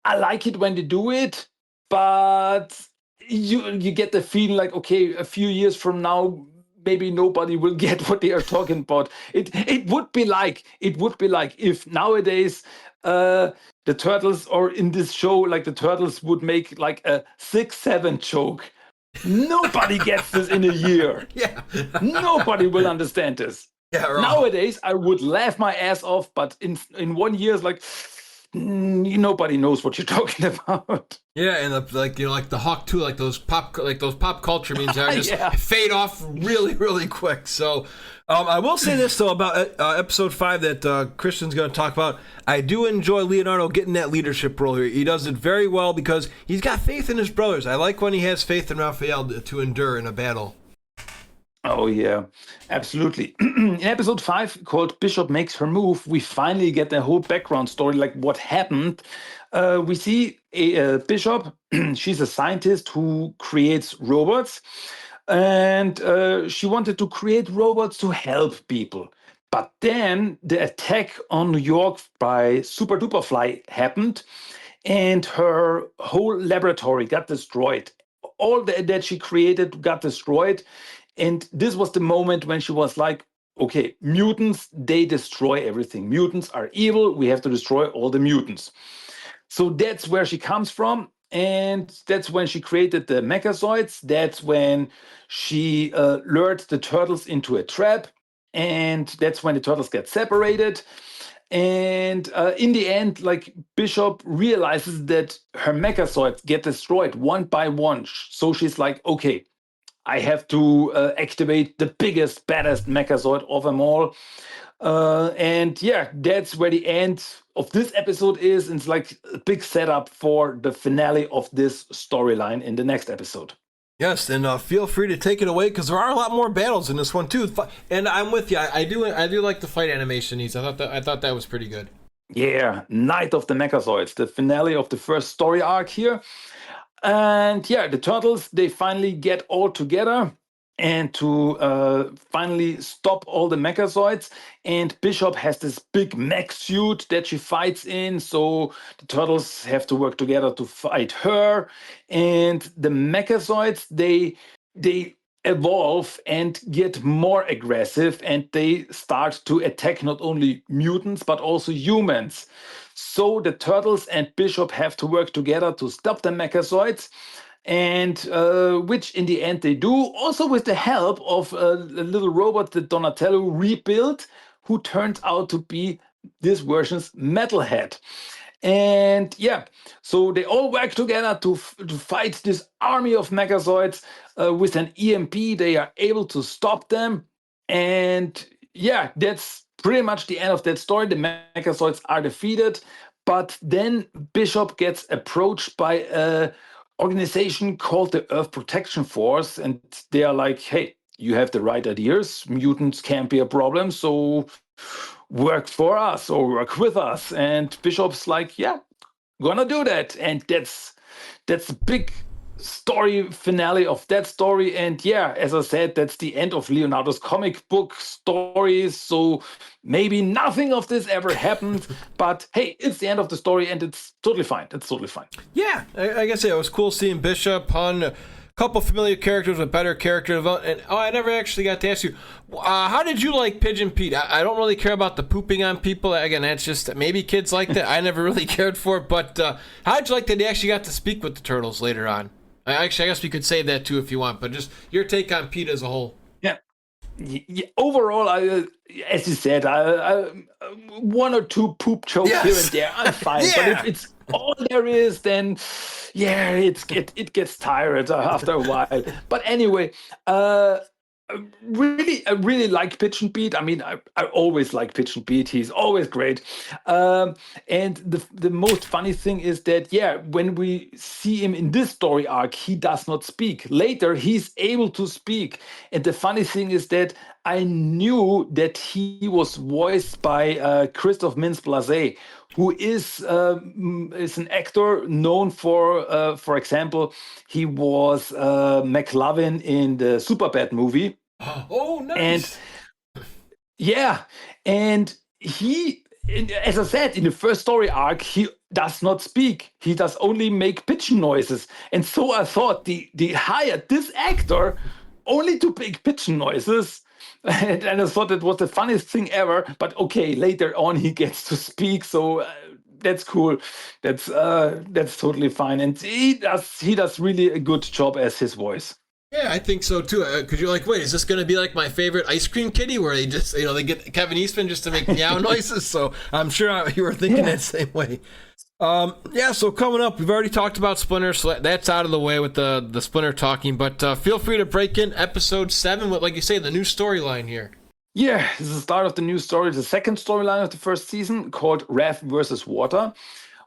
I like it when they do it, but you get the feeling like, okay, a few years from now, maybe nobody will get what they are talking about. It would be like if nowadays the turtles, or in this show, like the turtles would make like a 6-7 joke. Nobody gets this in a year. Yeah. Nobody will understand this. Yeah, right. Nowadays, I would laugh my ass off, but in 1 year, it's like nobody knows what you're talking about. Yeah, and like the Hawk too, like those pop culture memes are just fade off really, really quick. So I will say this though about episode 5 that Christian's going to talk about. I do enjoy Leonardo getting that leadership role here. He does it very well because he's got faith in his brothers. I like when he has faith in Raphael to endure in a battle. Oh, yeah, absolutely. In episode 5, called Bishop Makes Her Move, we finally get the whole background story, like what happened. We see a Bishop. She's a scientist who creates robots. And she wanted to create robots to help people. But then the attack on New York by Super Duperfly happened, and her whole laboratory got destroyed. All that she created got destroyed. And this was the moment when she was like, okay, mutants, they destroy everything. Mutants are evil. We have to destroy all the mutants. So that's where she comes from. And that's when she created the Mechazoids. That's when she lured the turtles into a trap. And that's when the turtles get separated. And in the end, like, Bishop realizes that her Mechazoids get destroyed one by one. So she's like, okay, I have to activate the biggest, baddest Mechazoid of them all. And yeah, that's where the end of this episode is. And it's like a big setup for the finale of this storyline in the next episode. Yes, and feel free to take it away because there are a lot more battles in this one too. And I'm with you. I do like the fight animation. I thought that was pretty good. Yeah, Night of the Mechazoids, the finale of the first story arc here. And yeah, the turtles, they finally get all together and to finally stop all the Mechazoids. And Bishop has this big mech suit that she fights in. So the turtles have to work together to fight her. And the Mechazoids, they evolve and get more aggressive, and they start to attack not only mutants but also humans. So the Turtles and Bishop have to work together to stop the Mechazoids, and which in the end they do, also with the help of a little robot that Donatello rebuilt, who turned out to be this version's Metalhead. And yeah, so they all work together to fight this army of Mechazoids. With an EMP, they are able to stop them. And yeah, that's pretty much the end of that story. The Mechazoids are defeated, but then Bishop gets approached by a organization called the Earth Protection Force, and they are like, "Hey, you have the right ideas. Mutants can't be a problem, so work for us or work with us." And Bishop's like, "Yeah, gonna do that." And that's the big story finale of that story. And yeah, as I said, that's the end of Leonardo's comic book stories. So maybe nothing of this ever happened, but hey, it's the end of the story, and it's totally fine. It's totally fine. Yeah, I guess it was cool seeing Bishop, Hun, a couple familiar characters with better character development. And I never actually got to ask you, how did you like Pigeon Pete? I don't really care about the pooping on people. Again, that's just maybe kids like that. I never really cared for it. But how did you like that they actually got to speak with the Turtles later on? Actually, I guess we could say that too if you want, but just your take on Pete as a whole. Yeah. Overall, as you said, one or two poop jokes here and there, I'm fine. But if it's all there is, then yeah, it gets tired after a while. But anyway, I really like Pigeon Pete. I mean, I always like Pigeon Pete. He's always great. And the most funny thing is that, yeah, when we see him in this story arc, he does not speak. Later, he's able to speak. And the funny thing is that I knew that he was voiced by Christoph Mintz-Plasse, who is an actor known for example, he was McLovin in the Superbad movie. Oh, nice. And yeah, and he, as I said, in the first story arc, he does not speak. He does only make pigeon noises. And so I thought they hired this actor only to make pigeon noises. And I thought it was the funniest thing ever. But okay, later on he gets to speak, so that's cool. That's totally fine. And he does really a good job as his voice. Yeah, I think so too. Because you're like, wait, is this going to be like my favorite ice cream kitty, where they just they get Kevin Eastman just to make meow noises? So I'm sure you were thinking that same way. Yeah, so coming up, we've already talked about Splinter, so that's out of the way with the Splinter talking, but feel free to break in episode 7 with, like you say, the new storyline here. Yeah, this is the start of the new story, the second storyline of the first season, called Wrath versus Water,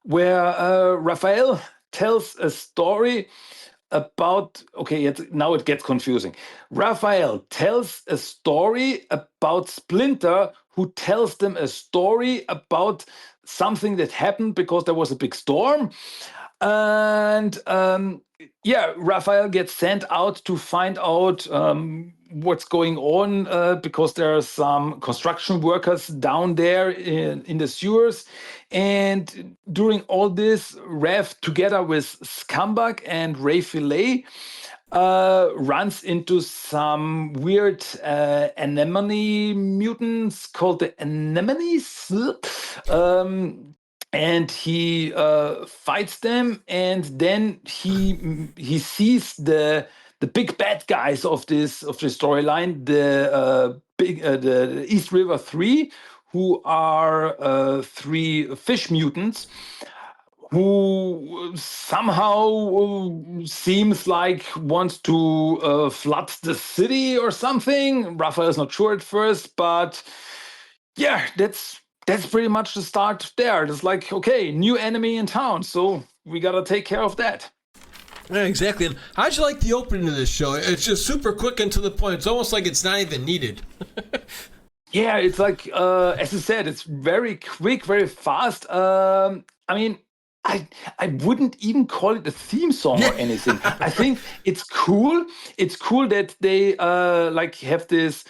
where Raphael tells a story about, now it gets confusing. Raphael tells a story about Splinter, who tells them a story about something that happened because there was a big storm. And Raphael gets sent out to find out what's going on because there are some construction workers down there in the sewers. And during all this, Rev, together with Scumbag and Ray Fillet, runs into some weird anemone mutants called the anemones. And he fights them, and then he sees the big bad guys of this storyline, the East River 3, who are 3 fish mutants, who somehow seems like wants to flood the city or something. Raphael's not sure at first, but yeah, that's pretty much the start there. It's like, okay, new enemy in town, so we gotta take care of that. Yeah, exactly. And how'd you like the opening of this show? It's just super quick and to the point. It's almost like it's not even needed. Yeah, it's like, as you said, it's very quick, very fast. I mean, I wouldn't even call it a theme song or anything. I think it's cool. It's cool that they have this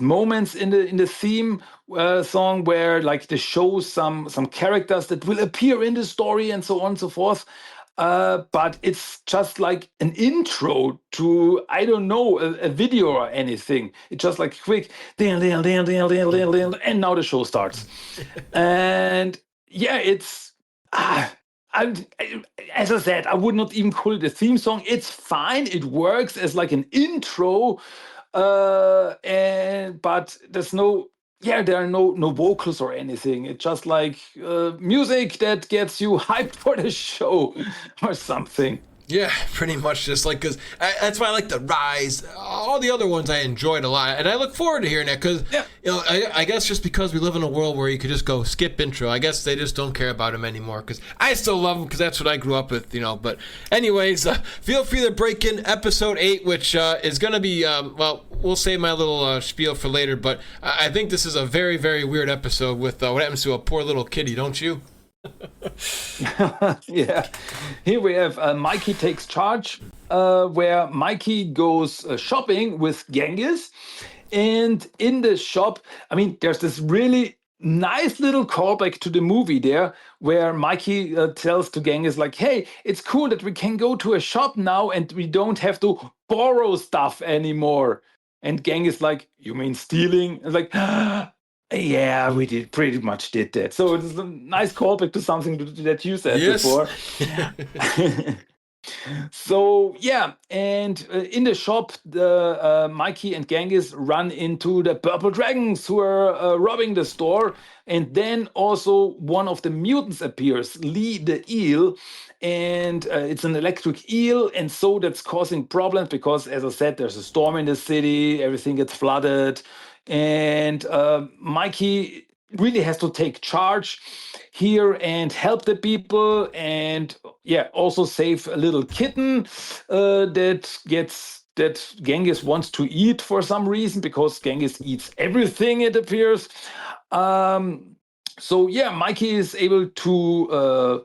moments in the theme song where like they show some characters that will appear in the story and so on and so forth. but it's just like an intro to, I don't know, a video or anything. It's just like quick, and now the show starts. And yeah, it's as I said, I would not even call it a theme song. It's fine. It works as like an intro, but there's no, there are no vocals or anything. It's just like music that gets you hyped for the show or something. Yeah, pretty much just like, because that's why I like the Rise. All the other ones I enjoyed a lot, and I look forward to hearing that because, I guess just because we live in a world where you could just go skip intro, I guess they just don't care about him anymore because I still love him because that's what I grew up with, But anyways, feel free to break in episode 8, which is going to be, we'll save my little spiel for later, but I think this is a very, very weird episode with what happens to a poor little kitty, don't you? Yeah, here we have Mikey Takes Charge, where Mikey goes shopping with Genghis, and in the shop, there's this really nice little callback to the movie there, where Mikey tells to Genghis like, "Hey, it's cool that we can go to a shop now and we don't have to borrow stuff anymore." And Genghis like, "You mean stealing?" And like, yeah, we pretty much did that. So it's a nice callback to something that you said before. So yeah, and in the shop, the Mikey and Genghis run into the Purple Dragons who are robbing the store, and then also one of the mutants appears, Lee the Eel, and it's an electric eel, and so that's causing problems because, as I said, there's a storm in the city, everything gets flooded. And Mikey really has to take charge here and help the people, and also save a little kitten that Genghis wants to eat for some reason, because Genghis eats everything, it appears. Mikey is able to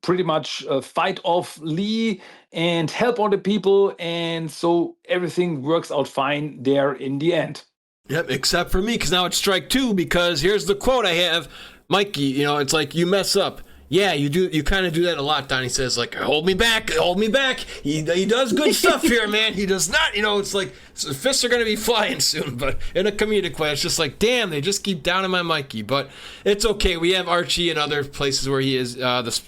pretty much fight off Lee and help all the people, and so everything works out fine there in the end. Yep, except for me, because now it's strike 2, because here's the quote I have. Mikey, it's like, you mess up. Yeah, you do. You kind of do that a lot, Donnie says, like, hold me back. He does good stuff here, man. He does not, it's like, fists are going to be flying soon, but in a comedic way, it's just like, damn, they just keep downing my Mikey. But it's okay. We have Archie and other places where he is,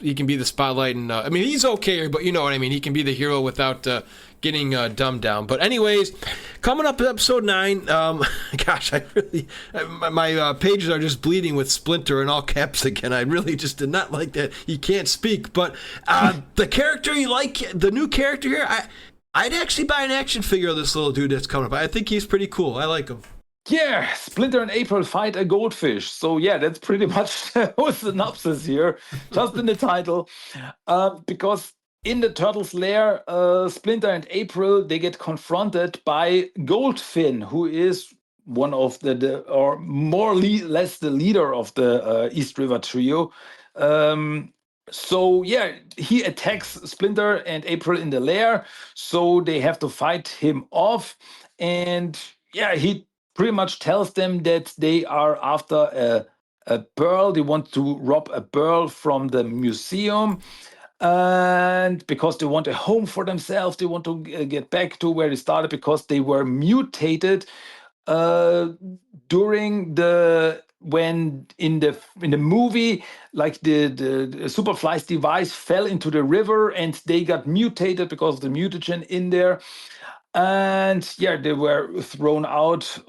he can be the spotlight, and, he's okay, but you know what I mean. He can be the hero without getting dumbed down. But anyways, coming up in episode 9, gosh, my pages are just bleeding with Splinter in all caps again. I really just did not like that he can't speak. But the character you like, the new character here, I'd actually buy an action figure of this little dude that's coming up. I think he's pretty cool. I like him. Yeah, Splinter and April fight a goldfish. So yeah, that's pretty much the whole synopsis here, just in the title. Because in the Turtles' lair, Splinter and April, they get confronted by Goldfin, who is one of or more or less the leader of the East River trio. He attacks Splinter and April in the lair, so they have to fight him off. And he pretty much tells them that they are after a pearl. They want to rob a pearl from the museum. And because they want a home for themselves, they want to get back to where they started, because they were mutated during when in the movie, like the Superfly's device fell into the river and they got mutated because of the mutation in there. And they were thrown out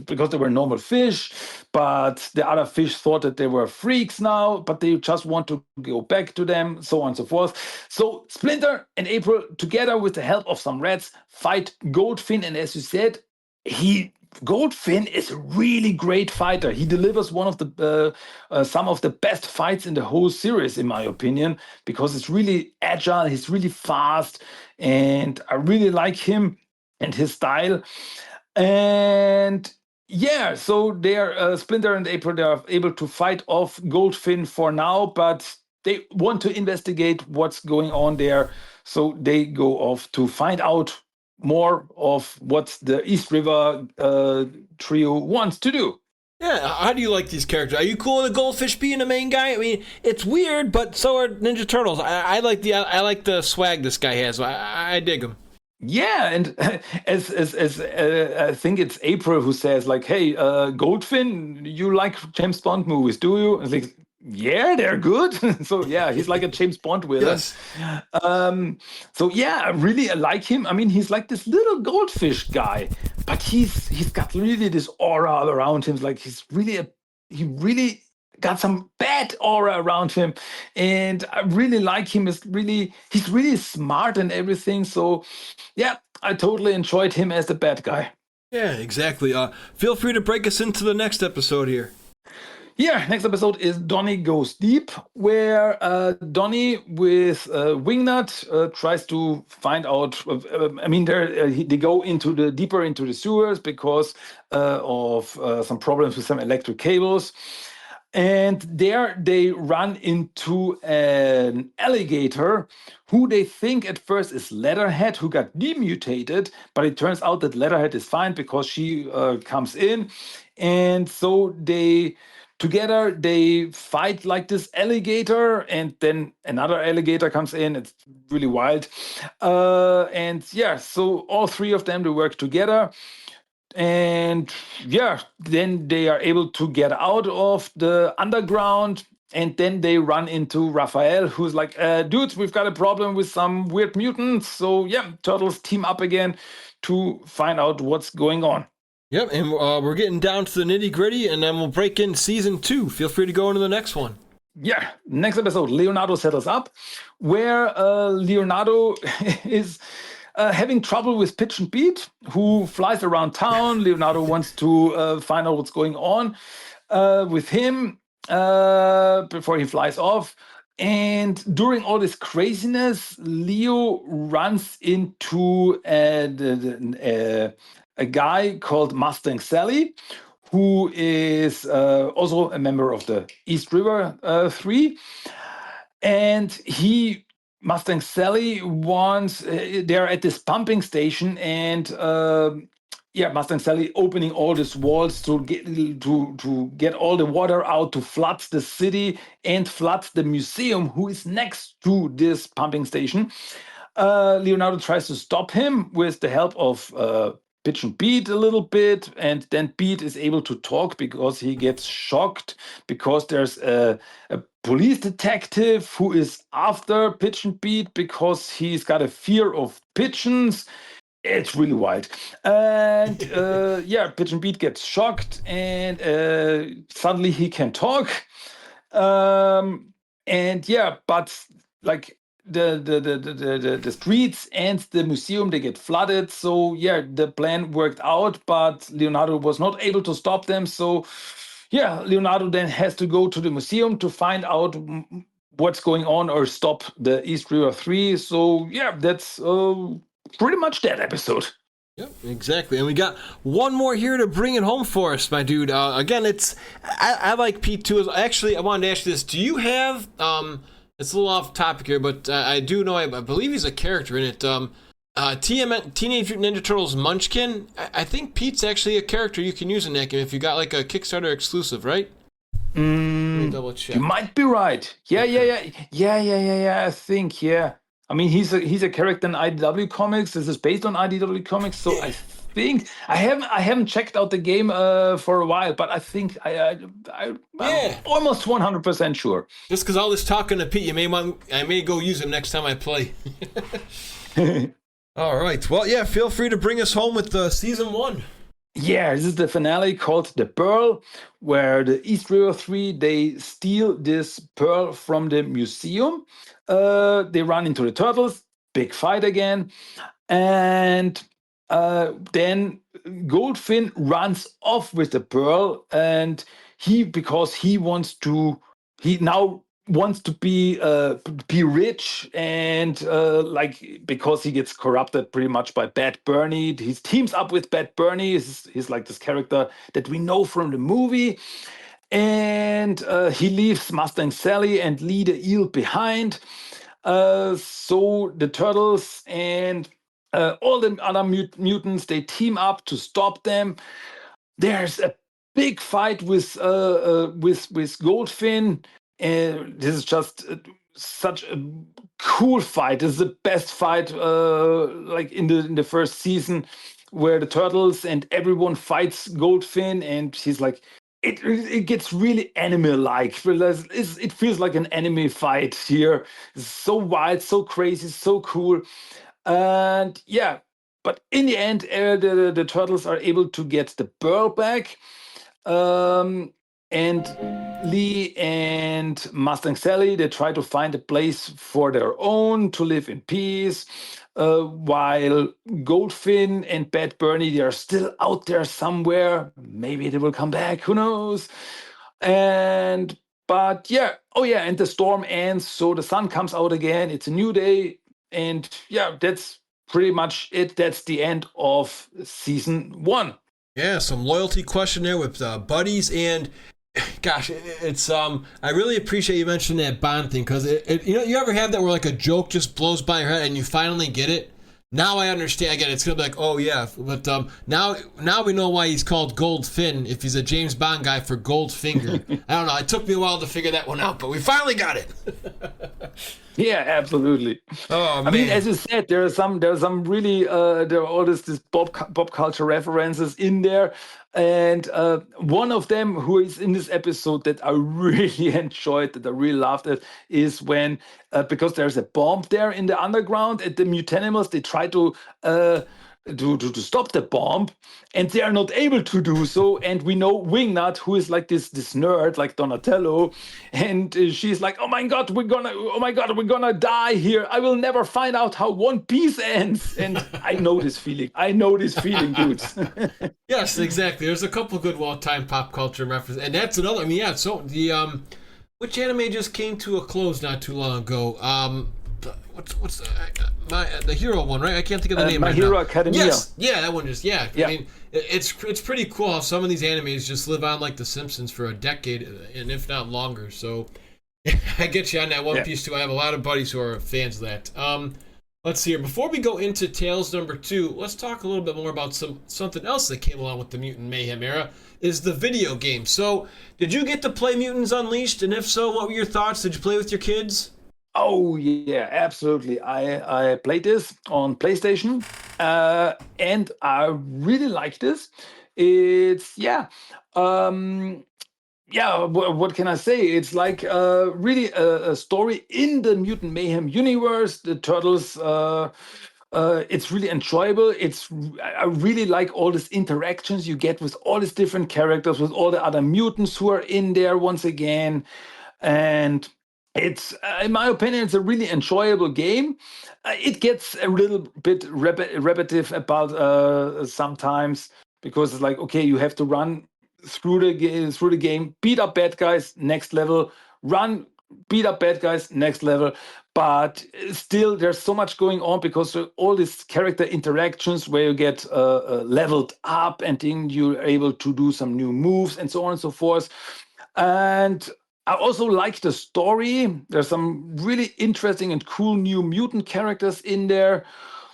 because they were normal fish, but the other fish thought that they were freaks now, but they just want to go back to them, so on and so forth. So Splinter and April, together with the help of some rats, fight Goldfin. And as you said, Goldfin is a really great fighter. He delivers one of the some of the best fights in the whole series, in my opinion, because it's really agile, he's really fast, and I really like him and his style. And so they're Splinter and April, they are able to fight off Goldfin for now, but they want to investigate what's going on there. So they go off to find out more of what the East River trio wants to do. Yeah, how do you like these characters? Are you cool with the goldfish being the main guy? I mean, it's weird, but so are Ninja Turtles. I like the swag this guy has. I dig him. Yeah, and as I think it's April who says like, "Hey, Goldfin, you like James Bond movies, do you?" And it's like, yeah, they're good. So yeah, he's like a James Bond villain. Yes. So yeah, I really like him. I mean, he's like this little goldfish guy, but he's got really this aura all around him. Like he really got some bad aura around him, and I really like him. He's really smart and everything. So yeah, I totally enjoyed him as the bad guy. Yeah, exactly. Feel free to break us into the next episode here. Yeah, next episode is Donnie Goes Deep, where Donnie with Wingnut tries to find out. I mean, they go deeper into the sewers because of some problems with some electric cables. And there they run into an alligator who they think at first is Leatherhead, who got demutated, but it turns out that Leatherhead is fine because she comes in. And so together they fight like this alligator, and then another alligator comes in. It's really wild. And yeah, so all three of them, they work together. And yeah, then they are able to get out of the underground, and then they run into Raphael, who's like, dudes, we've got a problem with some weird mutants. So yeah, turtles team up again to find out what's going on. Yep, and we're getting down to the nitty gritty, and then we'll break in season 2. Feel free to go into the next one. Yeah, next episode, Leonardo settles up, where Leonardo is having trouble with Pitch and Beat, who flies around town. Leonardo wants to find out what's going on with him before he flies off. And during all this craziness, Leo runs into a guy called Mustang Sally, who is also a member of the East River 3. And Mustang Sally wants, they're at this pumping station, and Mustang Sally opening all these walls to get all the water out, to flood the city and flood the museum, who is next to this pumping station. Leonardo tries to stop him with the help of Pitch and Beat a little bit, and then Beat is able to talk because he gets shocked because there's a police detective who is after Pitch and Beat because he's got a fear of pigeons. It's really wild. And Pitch and Beat gets shocked, and suddenly he can talk. But like the streets and the museum, they get flooded. So yeah, the plan worked out, but Leonardo was not able to stop them. So yeah, Leonardo then has to go to the museum to find out what's going on or stop the East River 3. So yeah, that's pretty much that episode. Yep, exactly. And we got one more here to bring it home for us, my dude. Again, I like Pete too. Actually, I wanted to ask you this. Do you have, it's a little off topic here, but I do know, I believe he's a character in it. Teenage Mutant Ninja Turtles Munchkin. I think Pete's actually a character you can use in that game if you got like a Kickstarter exclusive, right? Let me double check. You might be right. Yeah. I think, yeah. I mean, he's a character in IDW Comics. This is based on IDW Comics, so I think I haven't checked out the game for a while, but I think I'm almost 100% sure. Just because all this talking to Pete, I may go use him next time I play. All right. Well, yeah. Feel free to bring us home with season 1. Yeah, this is the finale called The Pearl, where the East River 3, they steal this pearl from the museum. They run into the turtles, big fight again. And then Goldfin runs off with the pearl, and because he now wants to be rich, and because he gets corrupted pretty much by Bad Bernie. He teams up with Bad Bernie. He's like this character that we know from the movie, and he leaves Mustang Sally and Lee the Eel behind. So the turtles and all the other mutants, they team up to stop them. There's a big fight with Goldfin. And this is just such a cool fight. This is the best fight like in the first season, where the turtles and everyone fights Goldfin, and he's like, it gets really anime-like. It feels like an anime fight here. It's so wild, so crazy, so cool. And yeah, but in the end, the turtles are able to get the Burl back. And Lee and Mustang Sally, they try to find a place for their own to live in peace, while Goldfin and Bad Bernie, they are still out there somewhere. Maybe they will come back, who knows? But yeah, oh yeah, and the storm ends, so the sun comes out again. It's a new day, and yeah, that's pretty much it. That's the end of season 1. Yeah, some loyalty question there with buddies, and gosh, it's I really appreciate you mentioning that Bond thing, because you ever have that where like a joke just blows by your head and you finally get it. Now I understand. Again, it's gonna be like, oh yeah, but now we know why he's called Goldfin if he's a James Bond guy for Goldfinger. I don't know. It took me a while to figure that one out, but we finally got it. Yeah, absolutely. Oh man. I mean, as you said, there are some really there are all this pop culture references in there, and one of them who is in this episode that I really enjoyed, that I really loved it, is when because there's a bomb there in the underground, and the Mutanimals, they try to stop the bomb, and they are not able to do so. And we know Wingnut, who is like this nerd like Donatello, and she's like, oh my god, we're gonna die here. I will never find out how One Piece ends. And I know this feeling, dudes. Yes, exactly. There's a couple good well-timed pop culture references, and that's another. I mean, yeah. So the which anime just came to a close not too long ago? What's the hero one, right? I can't think of the name. My right Hero now. Academia. Yes, yeah, that one just yeah. Yeah. I mean, it's pretty cool how some of these animes just live on like The Simpsons for a decade, and if not longer. So I get you on that One Piece too. I have a lot of buddies who are fans of that. Let's see here. Before we go into Tales number 2, let's talk a little bit more about something else that came along with the Mutant Mayhem era, is the video game. So, did you get to play Mutants Unleashed? And if so, what were your thoughts? Did you play with your kids? Oh yeah, absolutely. I played this on PlayStation, and I really like this. It's what can I say? It's like really a story in the Mutant Mayhem universe. The Turtles. It's really enjoyable. I really like all these interactions you get with all these different characters, with all the other mutants who are in there once again, and it's, in my opinion, it's a really enjoyable game. It gets a little bit repetitive about sometimes, because it's like, okay, you have to run through the game, beat up bad guys, next level, run, beat up bad guys, next level. But still, there's so much going on, because all these character interactions where you get leveled up, and then you're able to do some new moves and so on and so forth. And I also like the story. There's some really interesting and cool new mutant characters in there.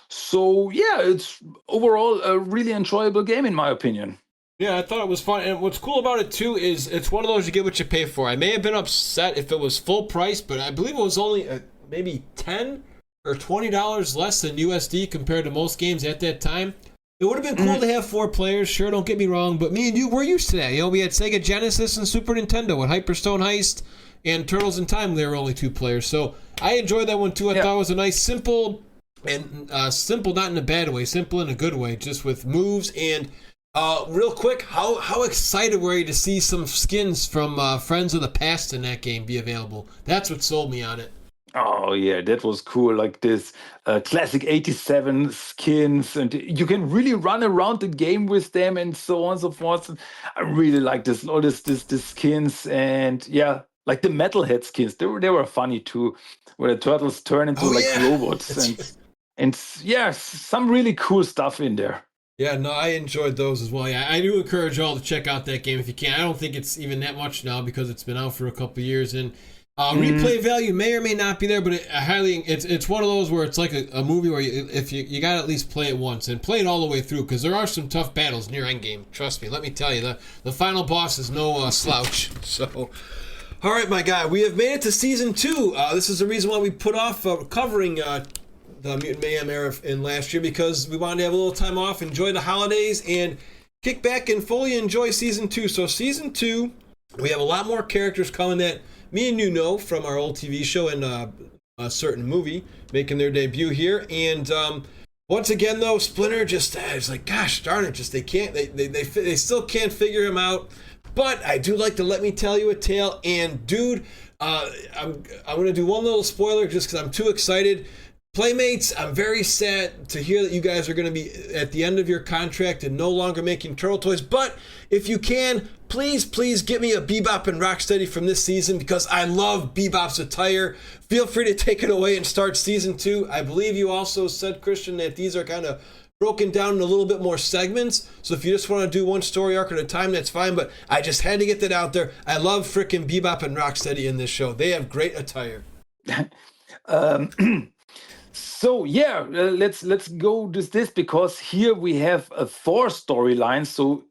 So yeah, it's overall a really enjoyable game, in my opinion. Yeah, I thought it was fun. And what's cool about it, too, is it's one of those you get what you pay for. I may have been upset if it was full price, but I believe it was only maybe $10 or $20 less than USD compared to most games at that time. It would have been cool to have 4 players, sure, don't get me wrong, but me and you were used to that. You know, we had Sega Genesis and Super Nintendo with Hyperstone Heist and Turtles in Time. They were only 2 players, so I enjoyed that one too. I thought it was a nice, simple, and simple not in a bad way, simple in a good way, just with moves. And real quick, how excited were you to see some skins from Friends of the Past in that game be available? That's what sold me on it. Oh yeah, that was cool. Like this classic '87 skins, and you can really run around the game with them, and so on and so forth. I really like all this skins, and yeah, like the Metalhead skins. They were funny too, where the turtles turn into robots, and yeah, some really cool stuff in there. Yeah, no, I enjoyed those as well. Yeah, I do encourage y'all to check out that game if you can. I don't think it's even that much now because it's been out for a couple of years, and Replay value may or may not be there, but it's one of those where it's like a movie where if you got to at least play it once and play it all the way through, because there are some tough battles near endgame. Trust me, let me tell you, the final boss is no slouch. So, all right, my guy, we have made it to season 2. This is the reason why we put off covering the Mutant Mayhem Era in last year, because we wanted to have a little time off, enjoy the holidays, and kick back and fully enjoy season 2. So season 2, we have a lot more characters coming that me and you know from our old TV show and a certain movie making their debut here. And once again, though, Splinter just it's like, gosh darn it, just they still can't figure him out. But I do like to let me tell you a tale. And dude, I'm gonna do one little spoiler just because I'm too excited. Playmates, I'm very sad to hear that you guys are going to be at the end of your contract and no longer making Turtle toys. But if you can, please get me a Bebop and Rocksteady from this season, because I love Bebop's attire. Feel free to take it away and start season 2. I believe you also said, Christian, that these are kind of broken down in a little bit more segments. So if you just want to do one story arc at a time, that's fine. But I just had to get that out there. I love frickin' Bebop and Rocksteady in this show. They have great attire. So yeah, let's go with this, because here we have 4 storylines. So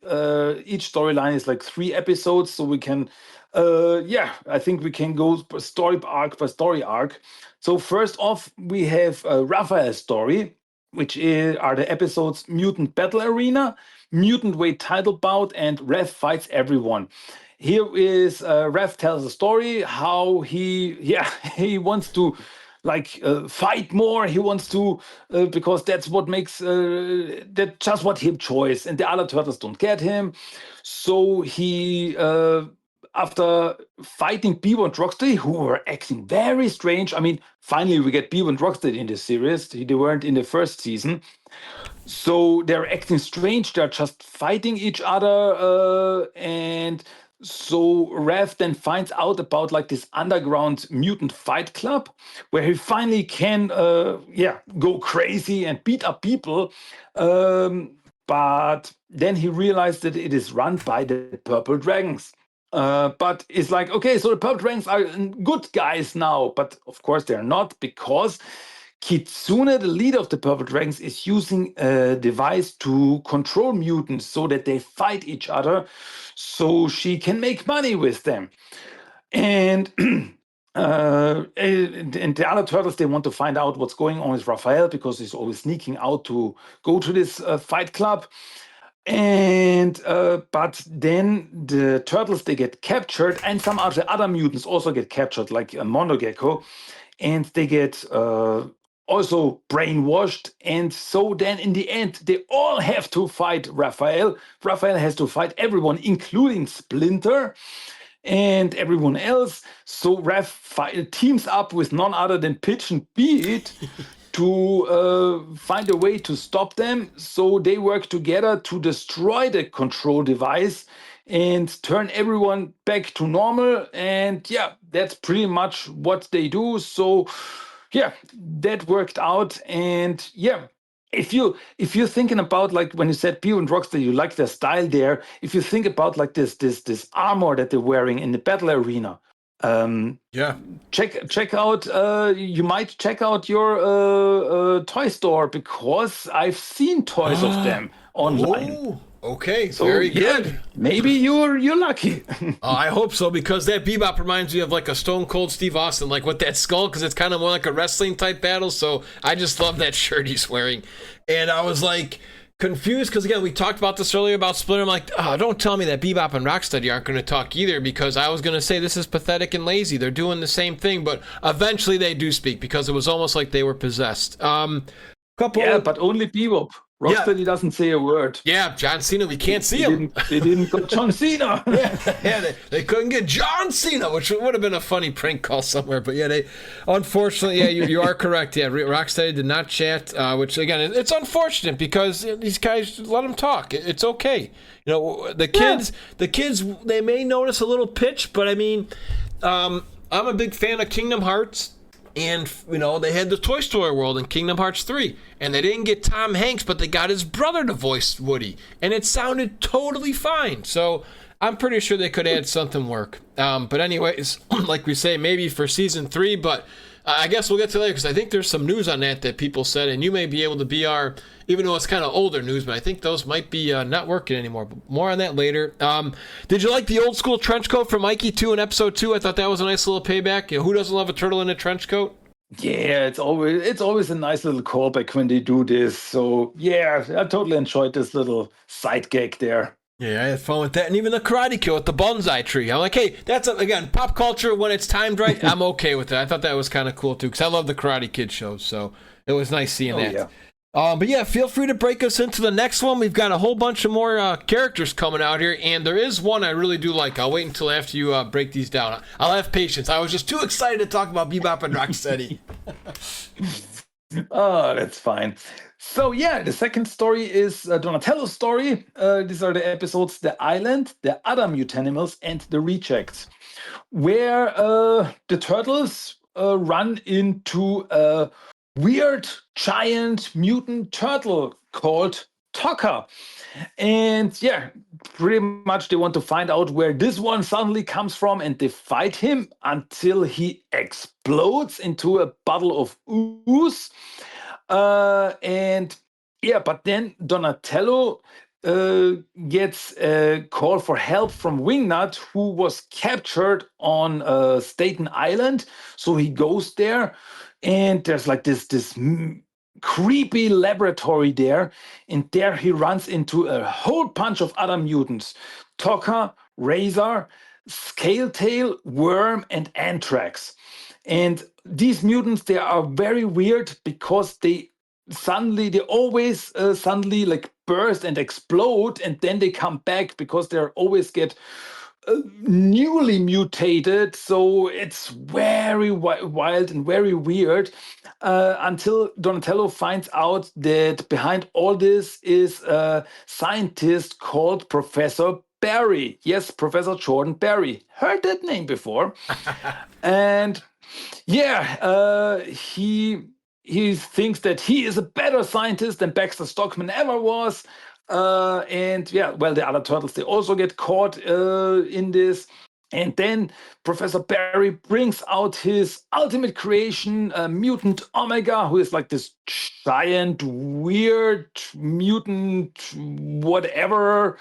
each storyline is like 3 episodes. So we can, I think we can go story arc by story arc. So first off, we have Raphael's story, which are the episodes Mutant Battle Arena, Mutant Weight Title Bout, and Rev Fights Everyone. Here is Rev tells a story how he wants to fight more. He wants to because that's what makes that's just what him choice, and the other turtles don't get him. So he after fighting Beaver and Rocksteady, who were acting very strange. I mean, finally we get Beaver and Rocksteady in this series. They weren't in the first season. So they're acting strange. They're just fighting each other, and so Rev then finds out about this underground mutant fight club where he finally can go crazy and beat up people. But then he realized that it is run by the Purple Dragons. But it's like, okay, so the Purple Dragons are good guys now. But of course they're not, because Kitsune, the leader of the Purple Dragons, is using a device to control mutants so that they fight each other, so she can make money with them. And the other turtles, they want to find out what's going on with Raphael, because he's always sneaking out to go to this fight club. And but then the turtles, they get captured, and some of the other mutants also get captured, like Monogecko, and they get also brainwashed. And so then in the end, they all have to fight Raphael. Raphael has to fight everyone, including Splinter and everyone else. So Raph teams up with none other than Pitch and Beat to find a way to stop them. So they work together to destroy the control device and turn everyone back to normal. And yeah, that's pretty much what they do. So yeah, that worked out. And yeah, if you're thinking about, when you said Pio and Rockstar, you like their style there. If you think about this armor that they're wearing in the battle arena, check out. You might check out your toy store, because I've seen toys of them online. Oh. Okay, so, very good. Yeah, maybe you're lucky. I hope so, because that Bebop reminds me of a Stone Cold Steve Austin, with that skull, because it's kind of more like a wrestling type battle. So I just love that shirt he's wearing. And I was confused, because again, we talked about this earlier about Splinter. I'm like, oh, don't tell me that Bebop and Rocksteady aren't going to talk either, because I was going to say this is pathetic and lazy. They're doing the same thing, but eventually they do speak, because it was almost like they were possessed. But only Bebop. Rocksteady doesn't say a word. Yeah, John Cena, we can't see him. They didn't got John Cena. They couldn't get John Cena, which would have been a funny prank call somewhere. But yeah, unfortunately, you are correct. Yeah, Rocksteady did not chat, which again, it's unfortunate, because these guys, let them talk. It's okay. The kids, they may notice a little pitch, but I mean, I'm a big fan of Kingdom Hearts. And, they had the Toy Story World in Kingdom Hearts 3. And they didn't get Tom Hanks, but they got his brother to voice Woody. And it sounded totally fine. So I'm pretty sure they could add something work. But anyways, like we say, maybe for season 3, but I guess we'll get to later because I think there's some news on that people said, and you may be able to be our, even though it's kind of older news, but I think those might be not working anymore. But more on that later. Did you like the old school trench coat from Mikey 2 in episode 2? I thought that was a nice little payback. Who doesn't love a turtle in a trench coat? Yeah, it's always a nice little callback when they do this. So yeah, I totally enjoyed this little side gag there. Yeah, I had fun with that, and even the Karate Kid with the bonsai tree. I'm like, hey, that's again pop culture when it's timed right. I'm okay with it. I thought that was kind of cool too because I love the Karate Kid shows, so it was nice seeing that. Yeah. But yeah, feel free to break us into the next one. We've got a whole bunch of more characters coming out here, and there is one I really do like. I'll wait until after you break these down. I'll have patience. I was just too excited to talk about Bebop and Rocksteady. Oh, that's fine. So yeah, the second story is Donatello's story. These are the episodes: The Island, The Other Mutanimals, and The Rejects, where the turtles run into a weird giant mutant turtle called Tokka. And yeah, pretty much they want to find out where this one suddenly comes from, and they fight him until he explodes into a bottle of ooze. And yeah, but then Donatello gets a call for help from Wingnut, who was captured on Staten Island. So he goes there, and there's like this creepy laboratory there, and there he runs into a whole bunch of other mutants: Tokka, Razor, Scaletail, Worm, and Anthrax. And these mutants, they are very weird because they always suddenly like burst and explode, and then they come back because they always get newly mutated. So it's very wild and very weird until Donatello finds out that behind all this is a scientist called Professor Barry. Yes, Professor Jordan Barry. Heard that name before. And yeah, he thinks that he is a better scientist than Baxter Stockman ever was. And yeah, well, the other turtles, they also get caught in this. And then Professor Barry brings out his ultimate creation, Mutant Omega, who is like this giant, weird mutant, whatever,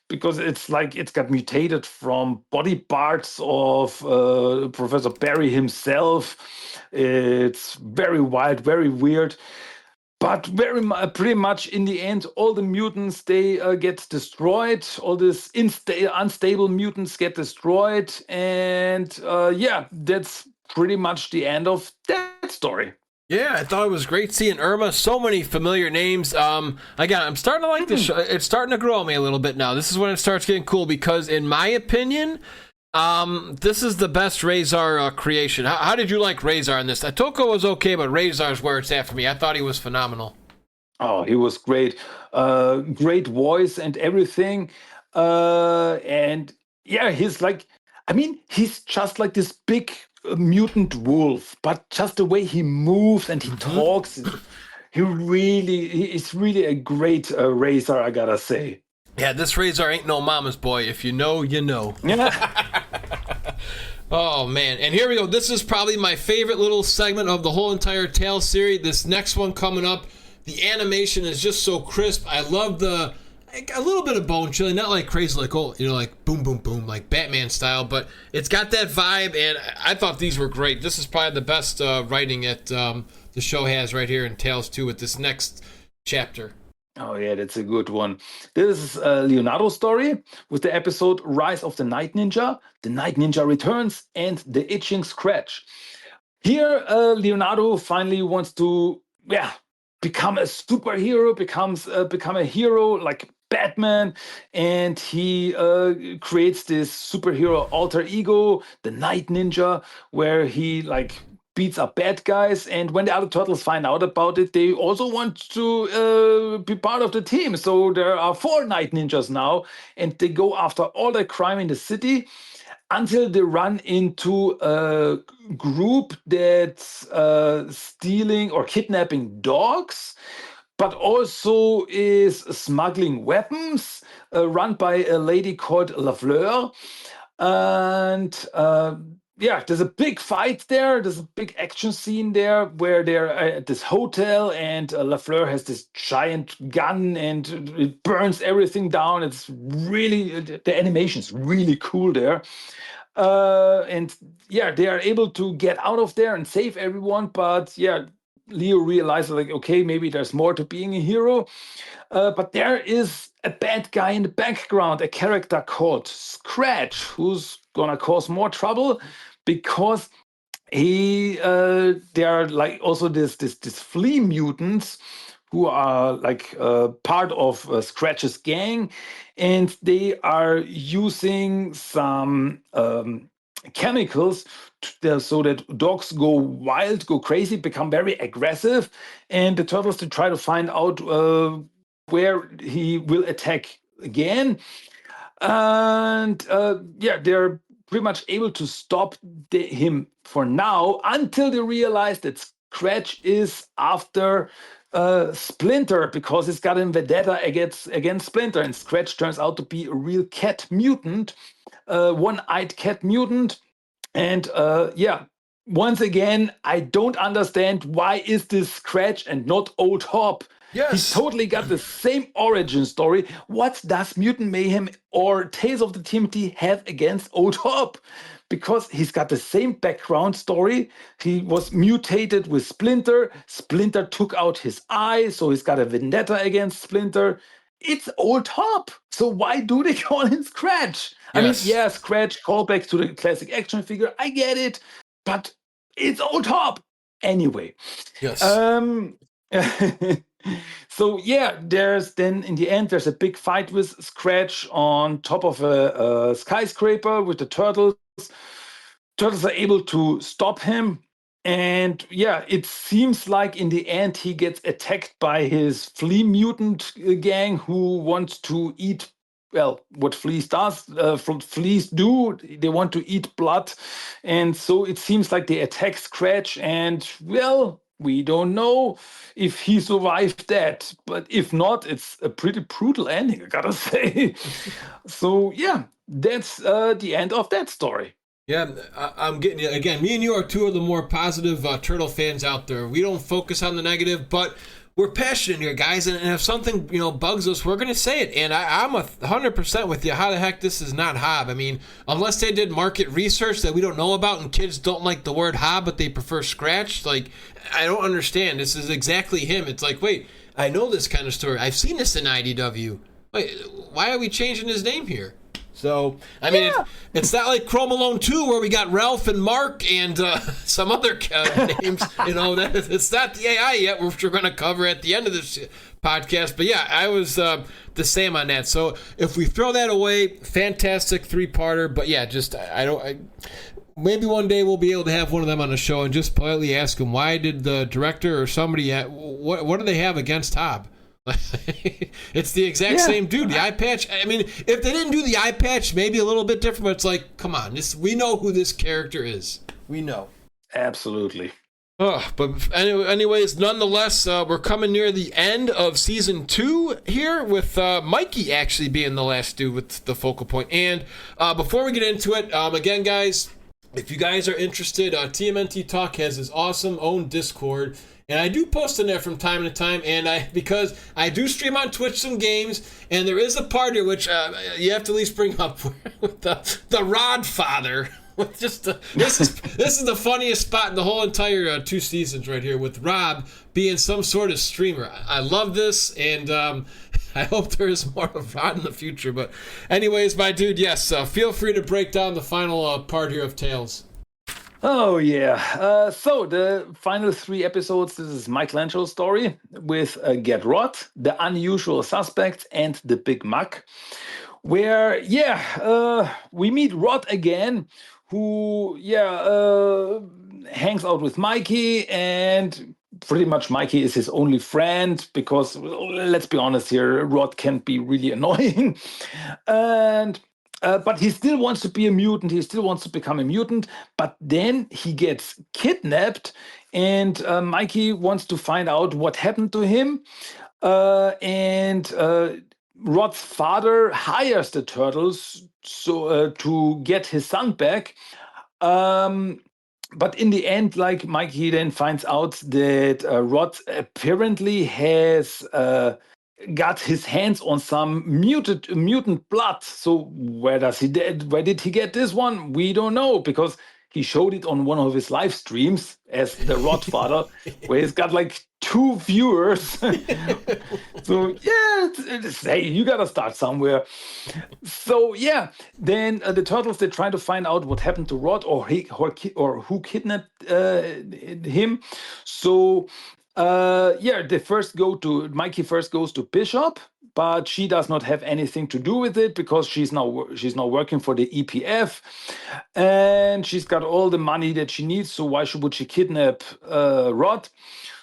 because it's like it's got mutated from body parts of Professor Barry himself. It's very wild, very weird. But pretty much in the end, all the mutants, they get destroyed. All these unstable mutants get destroyed. And yeah, that's pretty much the end of that story. Yeah, I thought it was great seeing Irma. So many familiar names. Again, I'm starting to like this show. It's starting to grow on me a little bit now. This is when it starts getting cool because, in my opinion, this is the best Razor creation. How did you like Razor in this? Atoko was okay, but Razor's where it's at for me. I thought he was phenomenal. Oh, he was great. Great voice and everything. And yeah, he's like, I mean, he's just like this big mutant wolf, but just the way he moves and he talks, he is really a great Razor, I gotta say. Yeah, this Razor ain't no mama's boy. If you know, you know. Yeah. Oh, man. And here we go. This is probably my favorite little segment of the whole entire Tales series. This next one coming up, the animation is just so crisp. I love a little bit of bone chilling, not like crazy, like, oh, like boom, boom, boom, like Batman style, but it's got that vibe, and I thought these were great. This is probably the best writing that the show has right here in Tales 2 with this next chapter. Oh, yeah, that's a good one. This is a Leonardo story with the episode Rise of the Night Ninja, The Night Ninja Returns, and The Itching Scratch. Here, Leonardo finally wants to, become a superhero, become a hero like Batman, and he creates this superhero alter ego, the Night Ninja, where he beats up bad guys. And when the other turtles find out about it, they also want to be part of the team. So there are 4 Night Ninjas now, and they go after all the crime in the city until they run into a group that's stealing or kidnapping dogs. but also is smuggling weapons, run by a lady called Lafleur. And there's a big fight there. There's a big action scene there where they're at this hotel, and Lafleur has this giant gun and it burns everything down. It's really, the animation's really cool there. They are able to get out of there and save everyone. But Leo realizes, like, okay, maybe there's more to being a hero. But there is a bad guy in the background, a character called Scratch, who's gonna cause more trouble because there are like also this flea mutants who are like part of Scratch's gang, and they are using some chemicals so that dogs go wild, go crazy, become very aggressive, and the turtles to try to find out where he will attack again. And they're pretty much able to stop him for now until they realize that Scratch is after Splinter because he's got a vendetta against Splinter. And Scratch turns out to be a real cat mutant, one-eyed cat mutant. And once again, I don't understand why is this Scratch and not Old Hop. Yes. He's totally got the same origin story. What does Mutant Mayhem or Tales of the TMNT have against Old Hop? Because he's got the same background story. He was mutated with Splinter. Splinter took out his eye, so he's got a vendetta against Splinter. It's Old Hop. So why do they call him Scratch? Yes. I mean, Scratch, callback to the classic action figure. I get it, but it's Old Hop. Anyway. Yes. So there's then in the end there's a big fight with Scratch on top of a skyscraper with the turtles. Turtles are able to stop him, and it seems like in the end he gets attacked by his flea mutant gang who wants to eat. Well, what fleas do, they want to eat blood, and so it seems like they attack Scratch, and we don't know if he survived that, but if not, it's a pretty brutal ending, I gotta say. So that's the end of that story. Yeah, I'm getting it. Again, me and you are two of the more positive Turtle fans out there. We don't focus on the negative, but we're passionate here, guys, and if something bugs us, we're going to say it. And I'm 100% with you. How the heck this is not Hob? I mean, unless they did market research that we don't know about and kids don't like the word Hob, but they prefer Scratch, like, I don't understand. This is exactly him. It's like, wait, I know this kind of story. I've seen this in IDW. Wait, why are we changing his name here? So, I mean, it's not like Chrome Alone 2 where we got Ralph and Mark and some other names. It's not the AI yet, which we're going to cover at the end of this podcast. But I was the same on that. So if we throw that away, fantastic three-parter. But maybe one day we'll be able to have one of them on the show and just politely ask them, why did the director or somebody, what do they have against Hob? It's the exact same dude. The eye patch. I mean, if they didn't do the eye patch, maybe a little bit different. But it's like, come on, we know who this character is. We know. Absolutely. But anyways, nonetheless, we're coming near the end of season 2 here, with Mikey actually being the last dude with the focal point. And before we get into it, again, guys, if you guys are interested, TMNT Talk has his awesome own Discord. And I do post in there from time to time, and because I do stream on Twitch some games, and there is a part here which you have to at least bring up with the Rod Father. With this is the funniest spot in the whole entire 2 seasons right here, with Rob being some sort of streamer. I love this, and I hope there is more of Rod in the future. But anyways, my dude, yes, feel free to break down the final part here of Tales. Oh, yeah. So the final 3 episodes, this is Michelangelo's story with Get Rot, The Unusual Suspects, and The Big Muck, where, we meet Rod again, who, hangs out with Mikey, and pretty much Mikey is his only friend because, let's be honest here, Rod can be really annoying. And but he still wants to be a mutant. He still wants to become a mutant. But then he gets kidnapped, and Mikey wants to find out what happened to him. And Rod's father hires the turtles to get his son back. But in the end, like Mikey then finds out that Rod apparently has got his hands on some mutant blood. So where did he get this one? We don't know, because he showed it on one of his live streams as the Rod father, where he's got like 2 viewers. So yeah, hey, you gotta start somewhere. So yeah, then the turtles, they try to find out what happened to Rod, or who kidnapped him. So yeah, Mikey first goes to Bishop, but she does not have anything to do with it because she's now working for the EPF, and she's got all the money that she needs. So why would she kidnap Rod?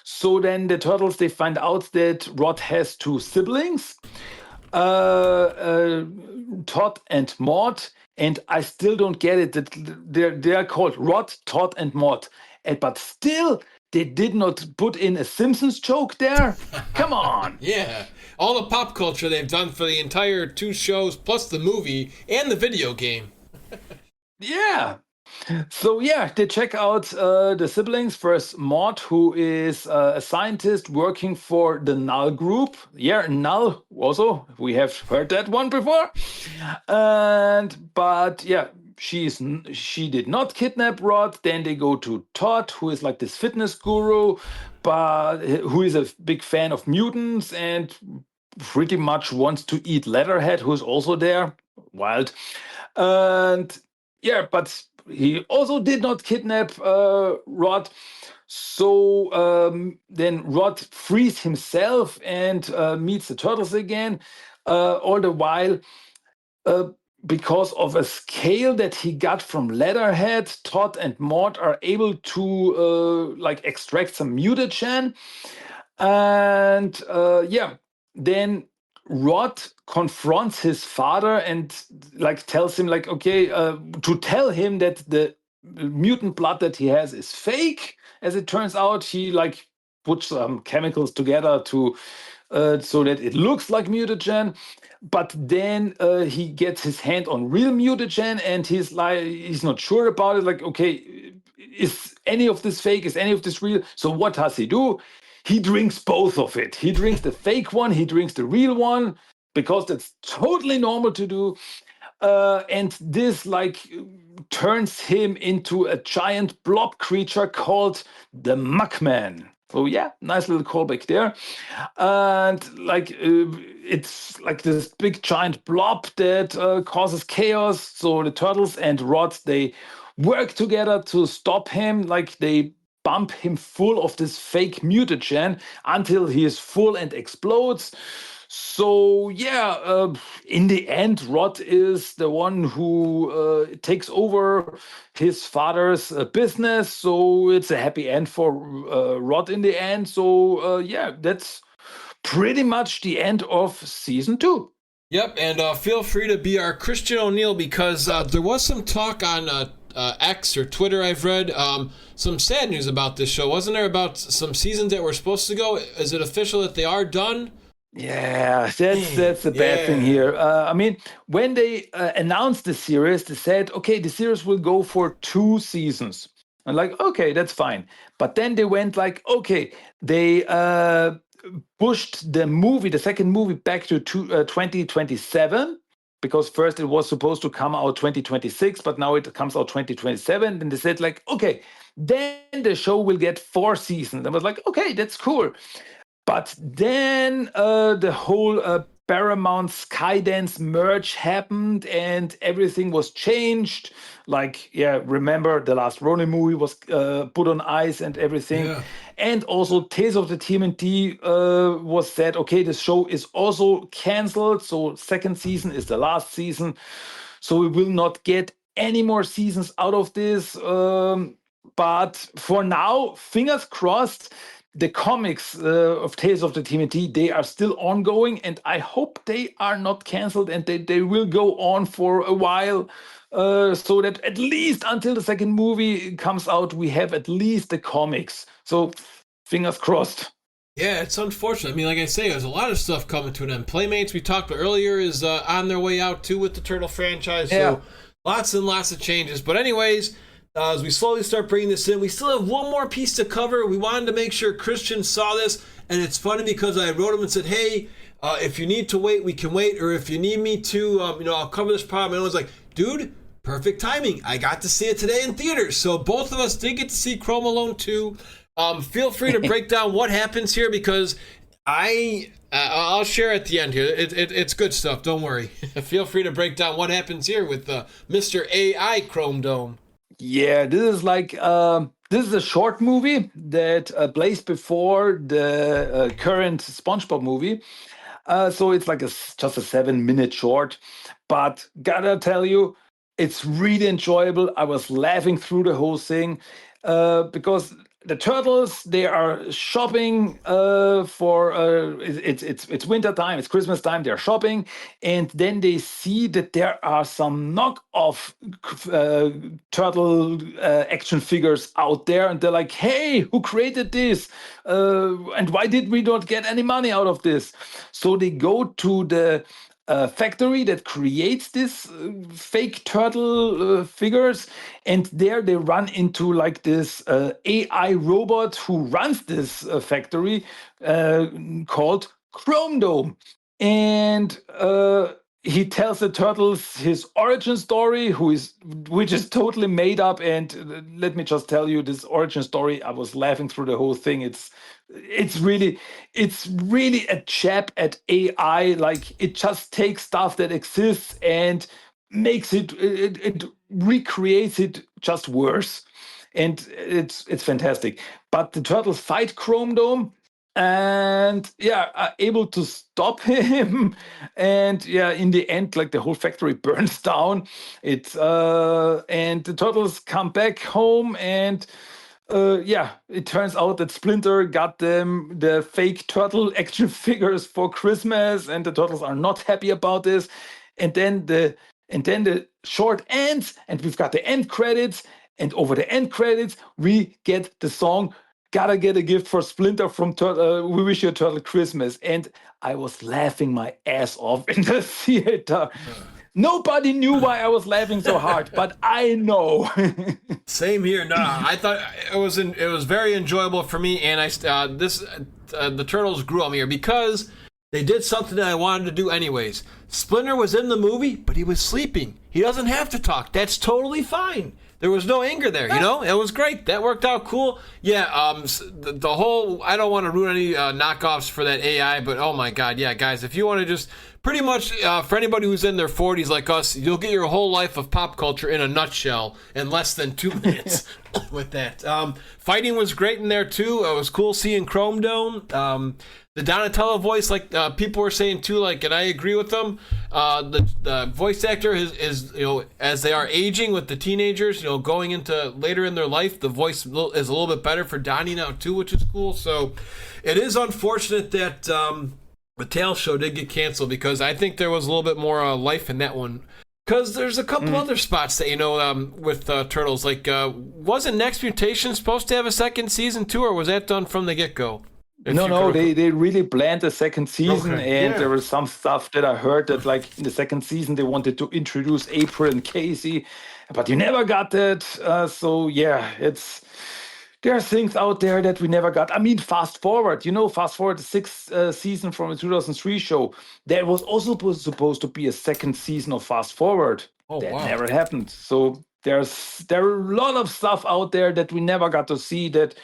So then the turtles, they find out that Rod has 2 siblings, Todd and Maud, and I still don't get it that they're called Rod, Todd, and Maud, but still they did not put in a Simpsons joke there. Come on. Yeah, all the pop culture they've done for the entire 2 shows, plus the movie and the video game. Yeah. So yeah, they check out the siblings. First, Maud, who is a scientist working for the Null Group. Yeah, Null also. We have heard that one before. But yeah, she did not kidnap Rod. Then they go to Todd, who is like this fitness guru, but who is a big fan of mutants and pretty much wants to eat Leatherhead, who's also there. Wild. And yeah, but he also did not kidnap Rod. So then Rod frees himself and meets the turtles again. All the while, because of a scale that he got from Leatherhead, Todd and Maud are able to like extract some mutagen. And yeah, then Rod confronts his father and like tells him like, okay, to tell him that the mutant blood that he has is fake. As it turns out, he like puts some chemicals together to so that it looks like mutagen. But then he gets his hand on real mutagen, and he's not sure about it. Like, okay, is any of this fake? Is any of this real? So what does he do? He drinks both of it. He drinks the fake one, he drinks the real one, because that's totally normal to do. And this like turns him into a giant blob creature called the Muckman. So yeah, nice little callback there. And like it's like this big giant blob that causes chaos. So the turtles and Rod, they work together to stop him. Like they bump him full of this fake mutagen until he is full and explodes. So yeah, in the end, Rod is the one who takes over his father's business. So it's a happy end for Rod in the end. So yeah, that's pretty much the end of season 2. Yep, and feel free to be our Christian O'Neill, because there was some talk on X or Twitter, I've read, some sad news about this show. Wasn't there about some seasons that were supposed to go? Is it official that they are done? Yeah, that's the bad thing here. I mean, when they announced the series, they said, okay, the series will go for 2 seasons. I'm like, okay, that's fine. But then they went like, okay, they pushed the second movie back to 2027, because first it was supposed to come out 2026, but now it comes out 2027. And they said like, okay, then the show will get 4 seasons. I was like, okay, that's cool. But then the whole Paramount Skydance merge happened and everything was changed. Like, yeah, remember the last Ronin movie was put on ice and everything. Yeah. And also Tales of the TMNT was said, okay, the show is also canceled. So second season is the last season. So we will not get any more seasons out of this. But for now, fingers crossed, the comics of Tales of the TMNT, they are still ongoing, and I hope they are not canceled and they will go on for a while, so that at least until the second movie comes out, we have at least the comics. So fingers crossed. Yeah, it's unfortunate. I mean, like I say, there's a lot of stuff coming to an end. Playmates, we talked about earlier, is on their way out too with the Turtle franchise. Yeah. So lots and lots of changes. But anyways, as we slowly start bringing this in, we still have one more piece to cover. We wanted to make sure Christian saw this. And it's funny because I wrote him and said, hey, if you need to wait, we can wait. Or if you need me to, I'll cover this problem. And I was like, dude, perfect timing. I got to see it today in theaters. So both of us did get to see Chrome Alone 2. Feel free to break down what happens here because I'll share at the end here. It's good stuff. Don't worry. Feel free to break down what happens here with Mr. AI Chrome Dome. Yeah, this is like this is a short movie that plays before the current SpongeBob movie. So it's like just a 7-minute short, but gotta tell you, it's really enjoyable. I was laughing through the whole thing because the turtles, they are shopping for it's winter time, it's Christmas time. They're shopping, and then they see that there are some knockoff turtle action figures out there, and they're like, "Hey, who created this? And why did we not get any money out of this?" So they go to the factory that creates this fake turtle figures, and there they run into like this AI robot who runs this factory called Chrome Dome, and he tells the turtles his origin story, which is totally made up. And let me just tell you, this origin story, I was laughing through the whole thing. It's really a jab at AI. Like, it just takes stuff that exists and makes it recreates it just worse, and it's fantastic. But the turtles fight Chrome Dome, and are able to stop him. And in the end, like, the whole factory burns down. And the turtles come back home, and it turns out that Splinter got them the fake turtle action figures for Christmas, and the turtles are not happy about this. And then the short ends, and we've got the end credits. And over the end credits, we get the song "Gotta Get a Gift for Splinter" from We Wish You a Turtle Christmas. And I was laughing my ass off in the theater. Nobody knew why I was laughing so hard, but I know. Same here. No, I thought it was very enjoyable for me, and the turtles grew on me here because they did something that I wanted to do anyways. Splinter was in the movie, but he was sleeping. He doesn't have to talk. That's totally fine. There was no anger there, It was great. That worked out cool. Yeah, the whole, I don't want to ruin any knockoffs for that AI, but oh my God, yeah, guys, if you want to just pretty much, for anybody who's in their 40s like us, you'll get your whole life of pop culture in a nutshell in less than 2 minutes with that. Fighting was great in there too. It was cool seeing Chrome Dome. The Donatello voice, like people were saying too, like, and I agree with them. The voice actor is as they are aging with the teenagers, going into later in their life, the voice is a little bit better for Donnie now too, which is cool. So it is unfortunate that the Tales show did get canceled because I think there was a little bit more life in that one. Because there's a couple other spots that, with Turtles, like, wasn't Next Mutation supposed to have a second season too, or was that done from the get-go? No, they really planned a second season, and there was some stuff that I heard that, like, in the second season they wanted to introduce April and Casey, but you never got that. So there are things out there that we never got. I mean, fast forward the sixth season from the 2003 show. There was also supposed to be a second season of Fast Forward. That never happened. So there are a lot of stuff out there that we never got to see, that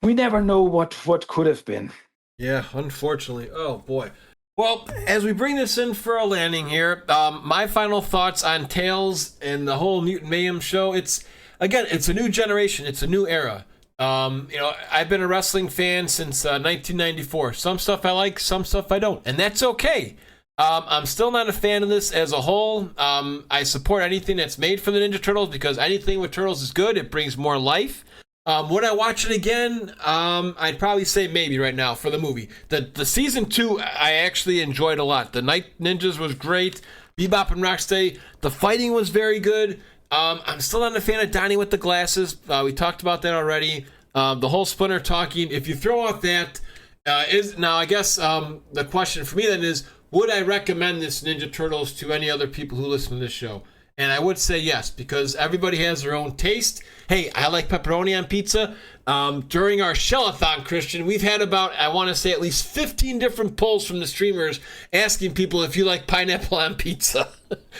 we never know what could have been. Yeah, unfortunately. Oh, boy. Well, as we bring this in for a landing here, my final thoughts on Tales and the whole Mutant Mayhem show, it's a new generation. It's a new era. I've been a wrestling fan since 1994. Some stuff I like, some stuff I don't. And that's okay. I'm still not a fan of this as a whole. I support anything that's made for the Ninja Turtles because anything with Turtles is good. It brings more life. Would I watch it again? I'd probably say maybe right now for the movie. The season 2, I actually enjoyed a lot. The Night Ninjas was great. Bebop and Rocksteady. The fighting was very good. I'm still not a fan of Donnie with the glasses. We talked about that already. The whole Splinter talking. If you throw out that, I guess the question for me then is, would I recommend this Ninja Turtles to any other people who listen to this show? And I would say yes, because everybody has their own taste. Hey, I like pepperoni on pizza. During our Shellathon, Christian, we've had about, I want to say, at least 15 different polls from the streamers asking people if you like pineapple on pizza.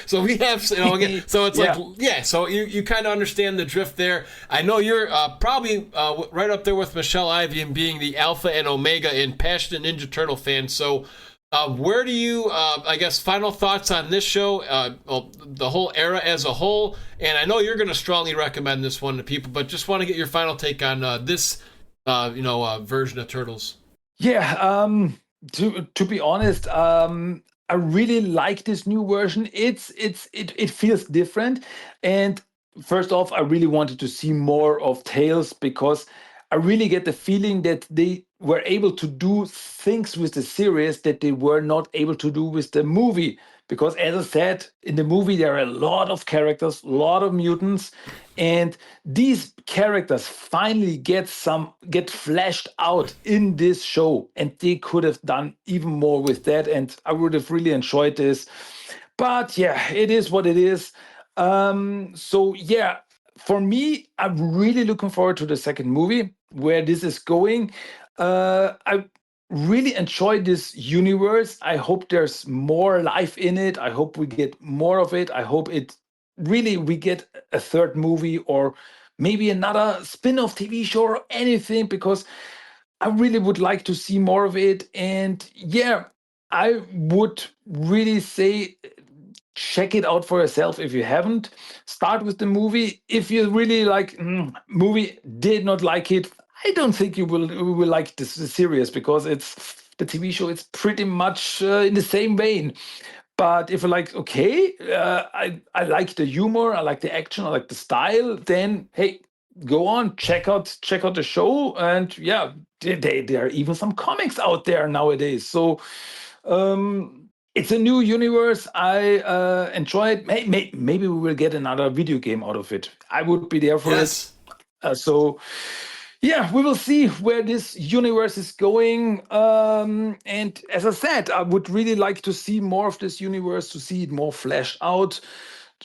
So we have, again, so it's so you kind of understand the drift there. I know you're probably right up there with Michelle Ivy in being the alpha and omega and passionate Ninja Turtle fan. So where do you, I guess, final thoughts on this show, the whole era as a whole? And I know you're going to strongly recommend this one to people, but just want to get your final take on this, version of Turtles. Yeah, to be honest, I really like this new version. It feels different, and first off, I really wanted to see more of Tails because I really get the feeling that they were able to do things with the series that they were not able to do with the movie. Because as I said, in the movie, there are a lot of characters, a lot of mutants, and these characters finally get fleshed out in this show. And they could have done even more with that. And I would have really enjoyed this. But yeah, it is what it is. So yeah, for me, I'm really looking forward to the second movie, where this is going. I really enjoyed this universe. I hope there's more life in it. I hope we get more of it. I hope we get a third movie or maybe another spin-off TV show or anything, because I really would like to see more of it. And yeah, I would really say check it out for yourself if you haven't. Start with the movie. If you really like movie, did not like it, I don't think you will like the series, because it's the TV show. It's pretty much in the same vein. But if you're like, okay, I like the humor, I like the action, I like the style, then hey, go on, check out the show. And yeah, there are even some comics out there nowadays. So it's a new universe. I enjoy it. Maybe we will get another video game out of it. I would be there for it. So yeah, we will see where this universe is going. And as I said, I would really like to see more of this universe, to see it more fleshed out.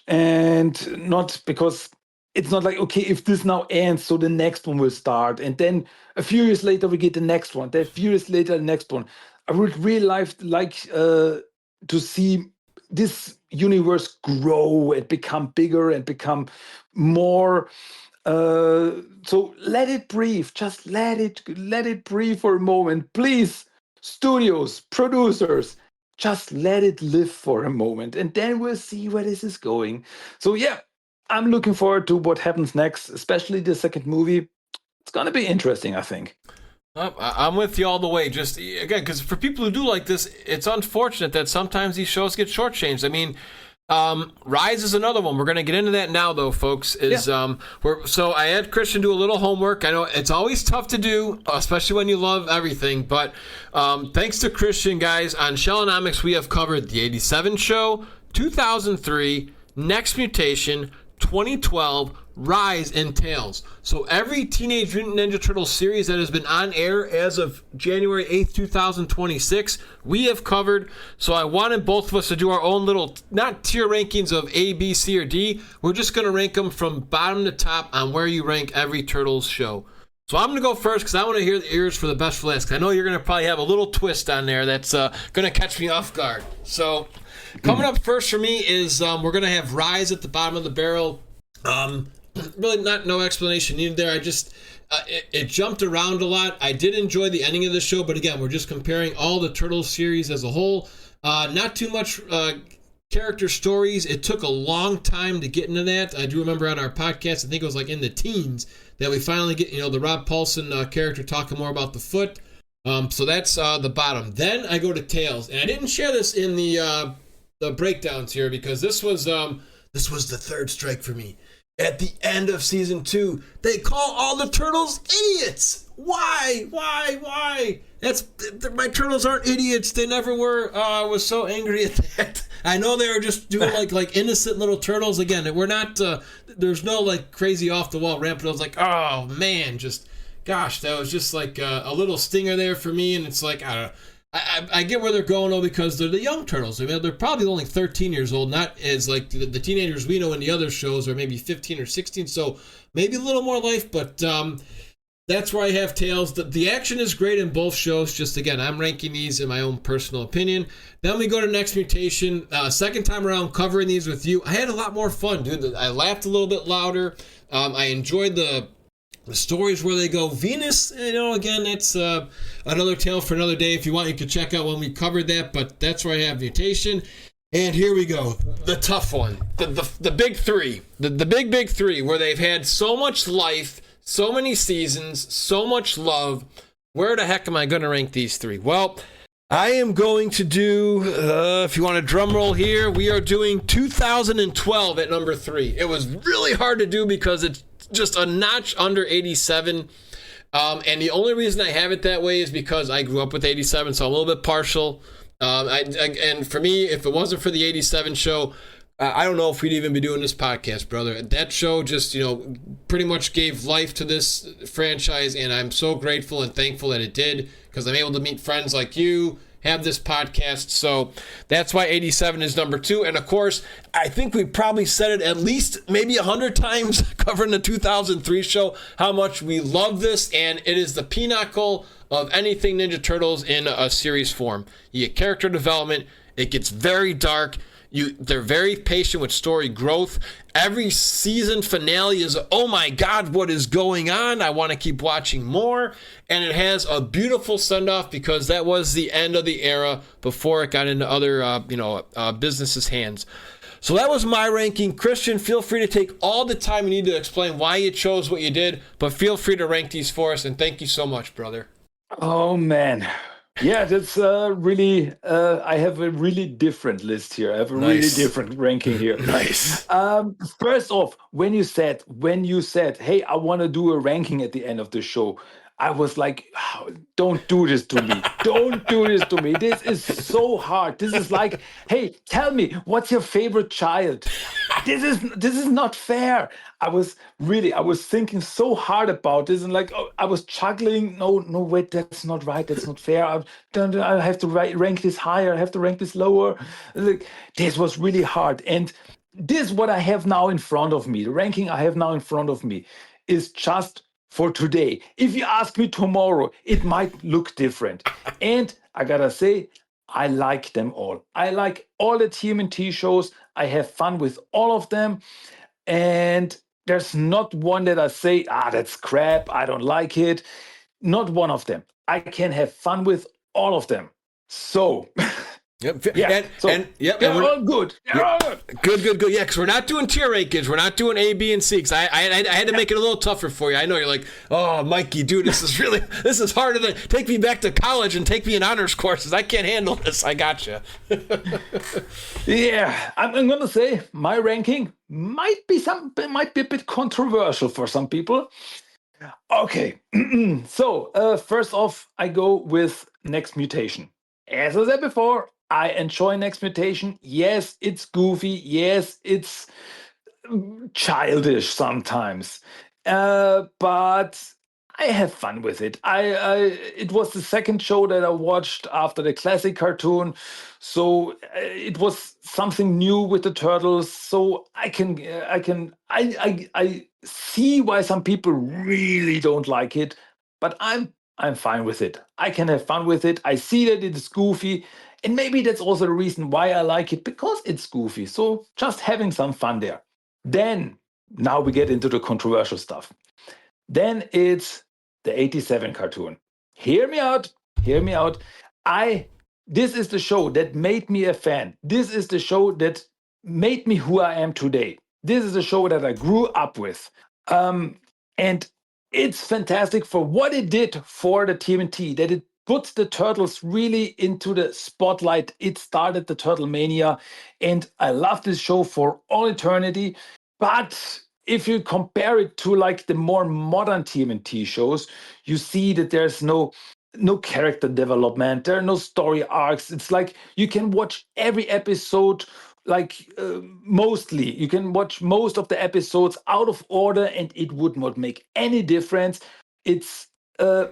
And not because it's not like, okay, if this now ends, so the next one will start. And then a few years later, we get the next one. Then a few years later, the next one. I would really like to see this universe grow and become bigger and become more. So let it breathe. Just let it breathe for a moment, please. Studios, producers, just let it live for a moment, and then we'll see where this is going. So yeah, I'm looking forward to what happens next, especially the second movie. It's gonna be interesting, I think. I'm with you all the way. Just again, because for people who do like this, it's unfortunate that sometimes these shows get shortchanged. I mean, Rise is another one. We're going to get into that now, though, folks. So I had Christian do a little homework. I know it's always tough to do, especially when you love everything. But thanks to Christian, guys, on Shellonomics, we have covered the '87 show, 2003, Next Mutation, 2012, Rise, and Tails. So every Teenage Mutant Ninja Turtles series that has been on air as of January 8th, 2026, we have covered. So I wanted both of us to do our own little, not tier rankings of A, B, C, or D. We're just going to rank them from bottom to top on where you rank every Turtles show. So I'm going to go first because I want to hear the ears for the best for last. I know you're going to probably have a little twist on there that's going to catch me off guard. So coming up first for me is we're going to have Rise at the bottom of the barrel. Really no explanation needed there. I just it jumped around a lot. I did enjoy the ending of the show, but again, we're just comparing all the Turtles series as a whole. Not too much character stories. It took a long time to get into that. I do remember on our podcast, I think it was like in the teens, that we finally get the Rob Paulson character talking more about the foot. So that's the bottom. Then I go to Tails, and I didn't share this in the breakdowns here because this was the third strike for me. At the end of season 2, they call all the turtles idiots. Why? My turtles aren't idiots. They never were. I was so angry at that. I know they were just doing like innocent little turtles. Again, we're not. There's no like crazy off the wall rampant. I was like, oh man, just gosh, that was just like a little stinger there for me. And it's like, I don't know. I get where they're going though, because they're the young turtles. I mean, they're probably only 13 years old, not as like the teenagers we know in the other shows are maybe 15 or 16. So maybe a little more life, but that's where I have Tails. The action is great in both shows. Just again, I'm ranking these in my own personal opinion. Then we go to Next Mutation. Second time around covering these with you, I had a lot more fun, dude. I laughed a little bit louder. I enjoyed the stories where they go. Venus, again, that's another tale for another day. If you want, you can check out when we covered that, but that's where I have Mutation. And here we go, the tough one, the big three, the big three, where they've had so much life, so many seasons, so much love. Where the heck am I going to rank these three? Well, I am going to do, if you want a drum roll here, we are doing 2012 at number 3. It was really hard to do because it's just a notch under 87. And the only reason I have it that way is because I grew up with 87, so I'm a little bit partial. And for me, if it wasn't for the 87 show, I don't know if we'd even be doing this podcast, brother. That show just, pretty much gave life to this franchise, and I'm so grateful and thankful that it did, because I'm able to meet friends like you, have this podcast. So that's why 87 is number 2. And of course, I think we probably said it at least maybe 100 times covering the 2003 show, how much we love this, and it is the pinnacle of anything Ninja Turtles in a series form. You get character development, it gets very dark, they're very patient with story growth. Every season finale is, oh my God, what is going on? I want to keep watching more. And it has a beautiful send-off, because that was the end of the era before it got into other, businesses' hands. So that was my ranking. Christian, feel free to take all the time you need to explain why you chose what you did, but feel free to rank these for us. And thank you so much, brother. Oh, man. Yeah, that's really, I have a really different list here. I have a really different ranking here. Nice. First off, when you said, hey, I want to do a ranking at the end of the show, I was like, oh, don't do this to me. Don't do this to me. This is so hard. This is like, hey, tell me, what's your favorite child? This is not fair. I was thinking so hard about this, and I was juggling. No, wait, that's not right. That's not fair. I have to rank this higher. I have to rank this lower. This was really hard. And this, what I have now in front of me, the ranking I have now in front of me, is just for today. If you ask me tomorrow, it might look different. And I gotta say, I like them all. I like all the TMNT shows. I have fun with all of them. And there's not one that I say, that's crap, I don't like it. Not one of them. I can have fun with all of them. So... Yep. Yeah. They're all good. They're all good. Good. Yeah, because we're not doing tier rankings. We're not doing A, B, and C. Because I had to make it a little tougher for you. I know you're like, oh, Mikey, dude, this is harder than take me back to college and take me in honors courses. I can't handle this. I gotcha. Yeah, I'm gonna say my ranking might be a bit controversial for some people. Okay, so first off, I go with Next Mutation. As I said before, I enjoy Next Mutation. Yes, it's goofy. Yes, it's childish sometimes. But I have fun with it. It was the second show that I watched after the classic cartoon. So it was something new with the Turtles. So I see why some people really don't like it, but I'm fine with it. I can have fun with it. I see that it is goofy. And maybe that's also the reason why I like it, because it's goofy. So just having some fun there. Then, now we get into the controversial stuff. Then it's the 87 cartoon. Hear me out. This is the show that made me a fan. This is the show that made me who I am today. This is the show that I grew up with. And it's fantastic for what it did for the TMNT, that it put the Turtles really into the spotlight. It started the Turtle Mania, and I love this show for all eternity. But if you compare it to the more modern TMNT shows, you see that there's no character development. There are no story arcs. It's like you can watch every episode mostly. You can watch most of the episodes out of order, and it would not make any difference. It's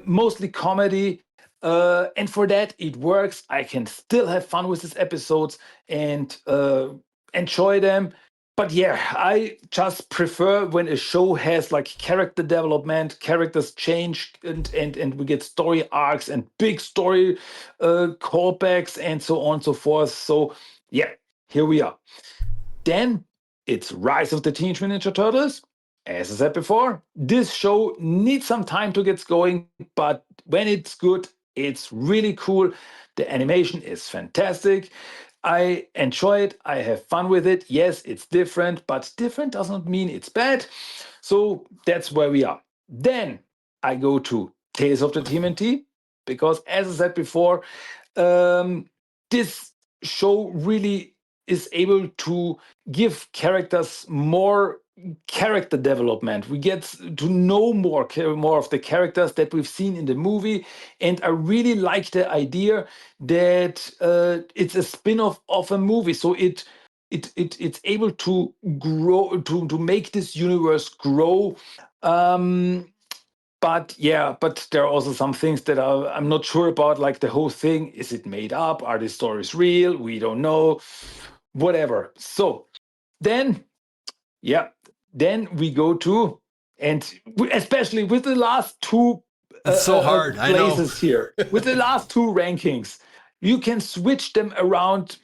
mostly comedy. And for that, it works. I can still have fun with these episodes and enjoy them. But yeah, I just prefer when a show has like character development, characters change, and we get story arcs and big story callbacks and so on and so forth. So yeah, here we are. Then it's Rise of the Teenage Mutant Ninja Turtles. As I said before, this show needs some time to get going, but when it's good, it's really cool. The animation is fantastic. I enjoy it. I have fun with it. Yes, it's different, but different does not mean it's bad. So that's where we are. Then I go to Tales of the TMNT because, as I said before, this show really is able to give characters more character development. We get to know more of the characters that we've seen in the movie, and I really like the idea that it's a spin-off of a movie, so it's able to grow, to make this universe grow. But yeah, but there are also some things that I'm not sure about, like the whole thing. Is it made up? Are these stories real? We don't know. Whatever. So then, yeah, then we go to, and especially with the last two It's so hard. I know. places here, with the last two rankings, you can switch them around.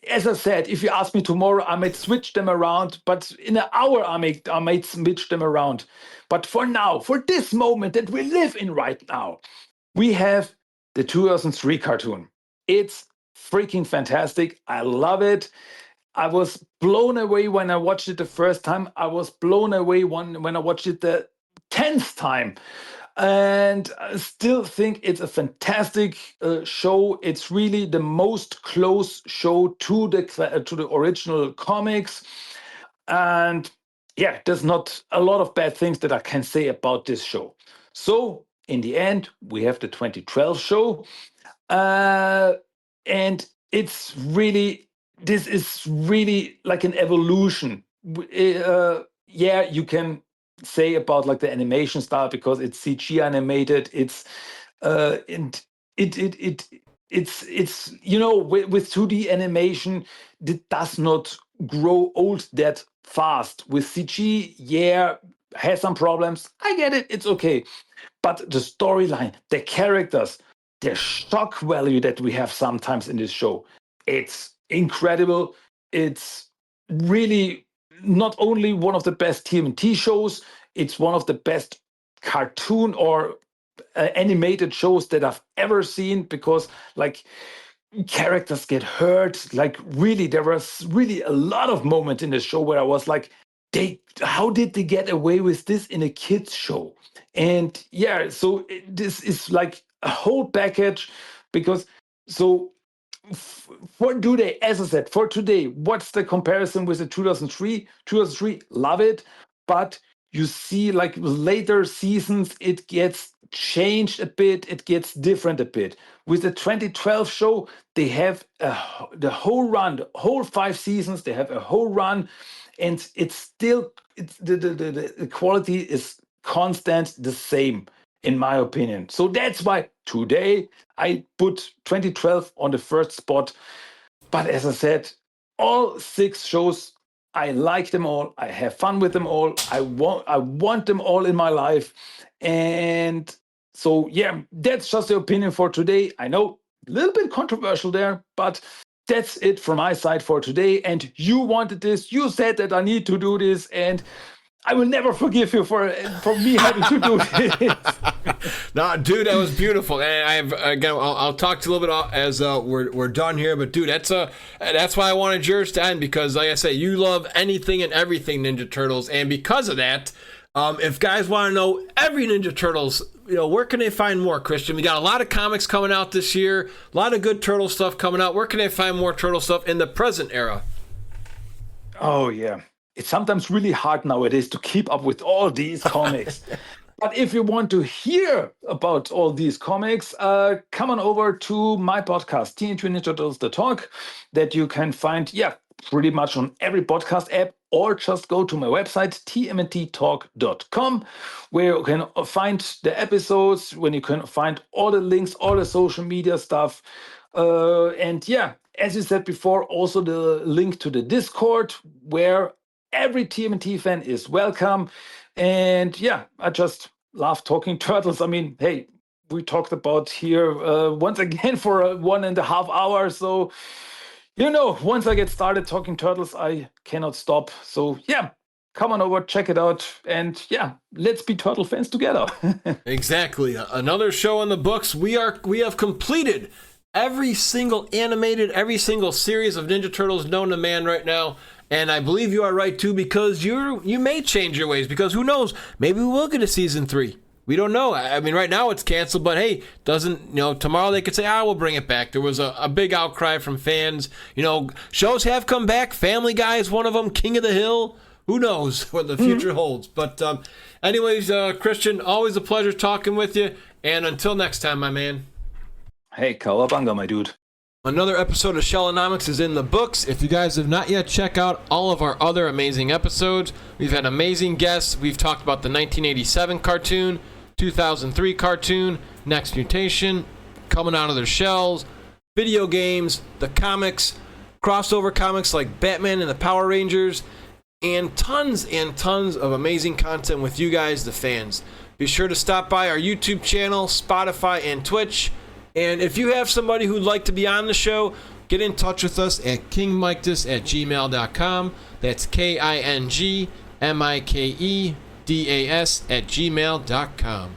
As I said, if you ask me tomorrow, I might switch them around, but in an hour, I might switch them around. But for now, for this moment that we live in right now, we have the 2003 cartoon. It's freaking fantastic. I love it. I was blown away when I watched it the first time. I was blown away when I watched it the 10th time. And I still think it's a fantastic show. It's really the most close show to the original comics. And yeah, there's not a lot of bad things that I can say about this show. So in the end, we have the 2012 show. And it's really, this is really like an evolution. Yeah, you can say about like the animation style because it's CG animated. It's and it's you know, with 2D animation, it does not grow old that fast. With CG, yeah, has some problems. I get it. It's okay. But the storyline, the characters, the shock value that we have sometimes in this show, it's incredible. It's really not only one of the best TMNT shows, it's one of the best cartoon or animated shows that I've ever seen, because like characters get hurt. Like really, there was really a lot of moments in the show where I was like, how did they get away with this in a kids show? And yeah, so this is like a whole package, because so for today, as I said, for today, what's the comparison with the 2003? 2003, love it, but you see like later seasons, it gets changed a bit, it gets different a bit. With the 2012 show, they have the whole run, the whole 5 seasons, they have a whole run, and it's still, the quality is constant, the same, in my opinion. So that's why today I put 2012 on the first spot. But as I said, all 6 shows, I like them all. I have fun with them all. I want them all in my life. And so, yeah, that's just the opinion for today. I know, a little bit controversial there, but that's it from my side for today. And you wanted this. You said that I need to do this. And I will never forgive you for me having to do this. No, dude, that was beautiful. And I'll talk to you a little bit as we're done here. But dude, that's why I wanted yours to end, because like I say, you love anything and everything Ninja Turtles, and because of that, if guys want to know every Ninja Turtles, where can they find more, Christian? We got a lot of comics coming out this year, a lot of good Turtle stuff coming out. Where can they find more Turtle stuff in the present era? Oh yeah. It's sometimes really hard nowadays to keep up with all these comics. But if you want to hear about all these comics, come on over to my podcast, Teenage Mutant Ninja Turtles, The Talk, that you can find, pretty much on every podcast app or just go to my website, tmnttalk.com, where you can find the episodes, when you can find all the links, all the social media stuff. And yeah, as you said before, also the link to the Discord, where every TMNT fan is welcome. And yeah, I just love talking turtles. I mean, hey, we talked about here once again for 1.5 hours. So, once I get started talking turtles, I cannot stop. So yeah, come on over, check it out. And yeah, let's be turtle fans together. Exactly. Another show in the books. We have completed every single series of Ninja Turtles known to man right now. And I believe you are right too, because you may change your ways, because who knows, maybe we will get a season 3. We don't know. I mean, right now it's canceled, but hey, tomorrow they could say, we'll bring it back. There was a big outcry from fans. Shows have come back. Family Guy is one of them. King of the Hill. Who knows what the future holds. But anyways, Christian, always a pleasure talking with you. And until next time, my man. Hey, Kawabanga, my dude. Another episode of Shellonomics is in the books. If you guys have not yet checked out all of our other amazing episodes, we've had amazing guests. We've talked about the 1987 cartoon, 2003 cartoon, Next Mutation, Coming Out of Their Shells, video games, the comics, crossover comics like Batman and the Power Rangers, and tons of amazing content with you guys, the fans. Be sure to stop by our YouTube channel, Spotify, and Twitch. And if you have somebody who'd like to be on the show, get in touch with us at kingmikedas@gmail.com. That's KINGMIKEDAS@gmail.com.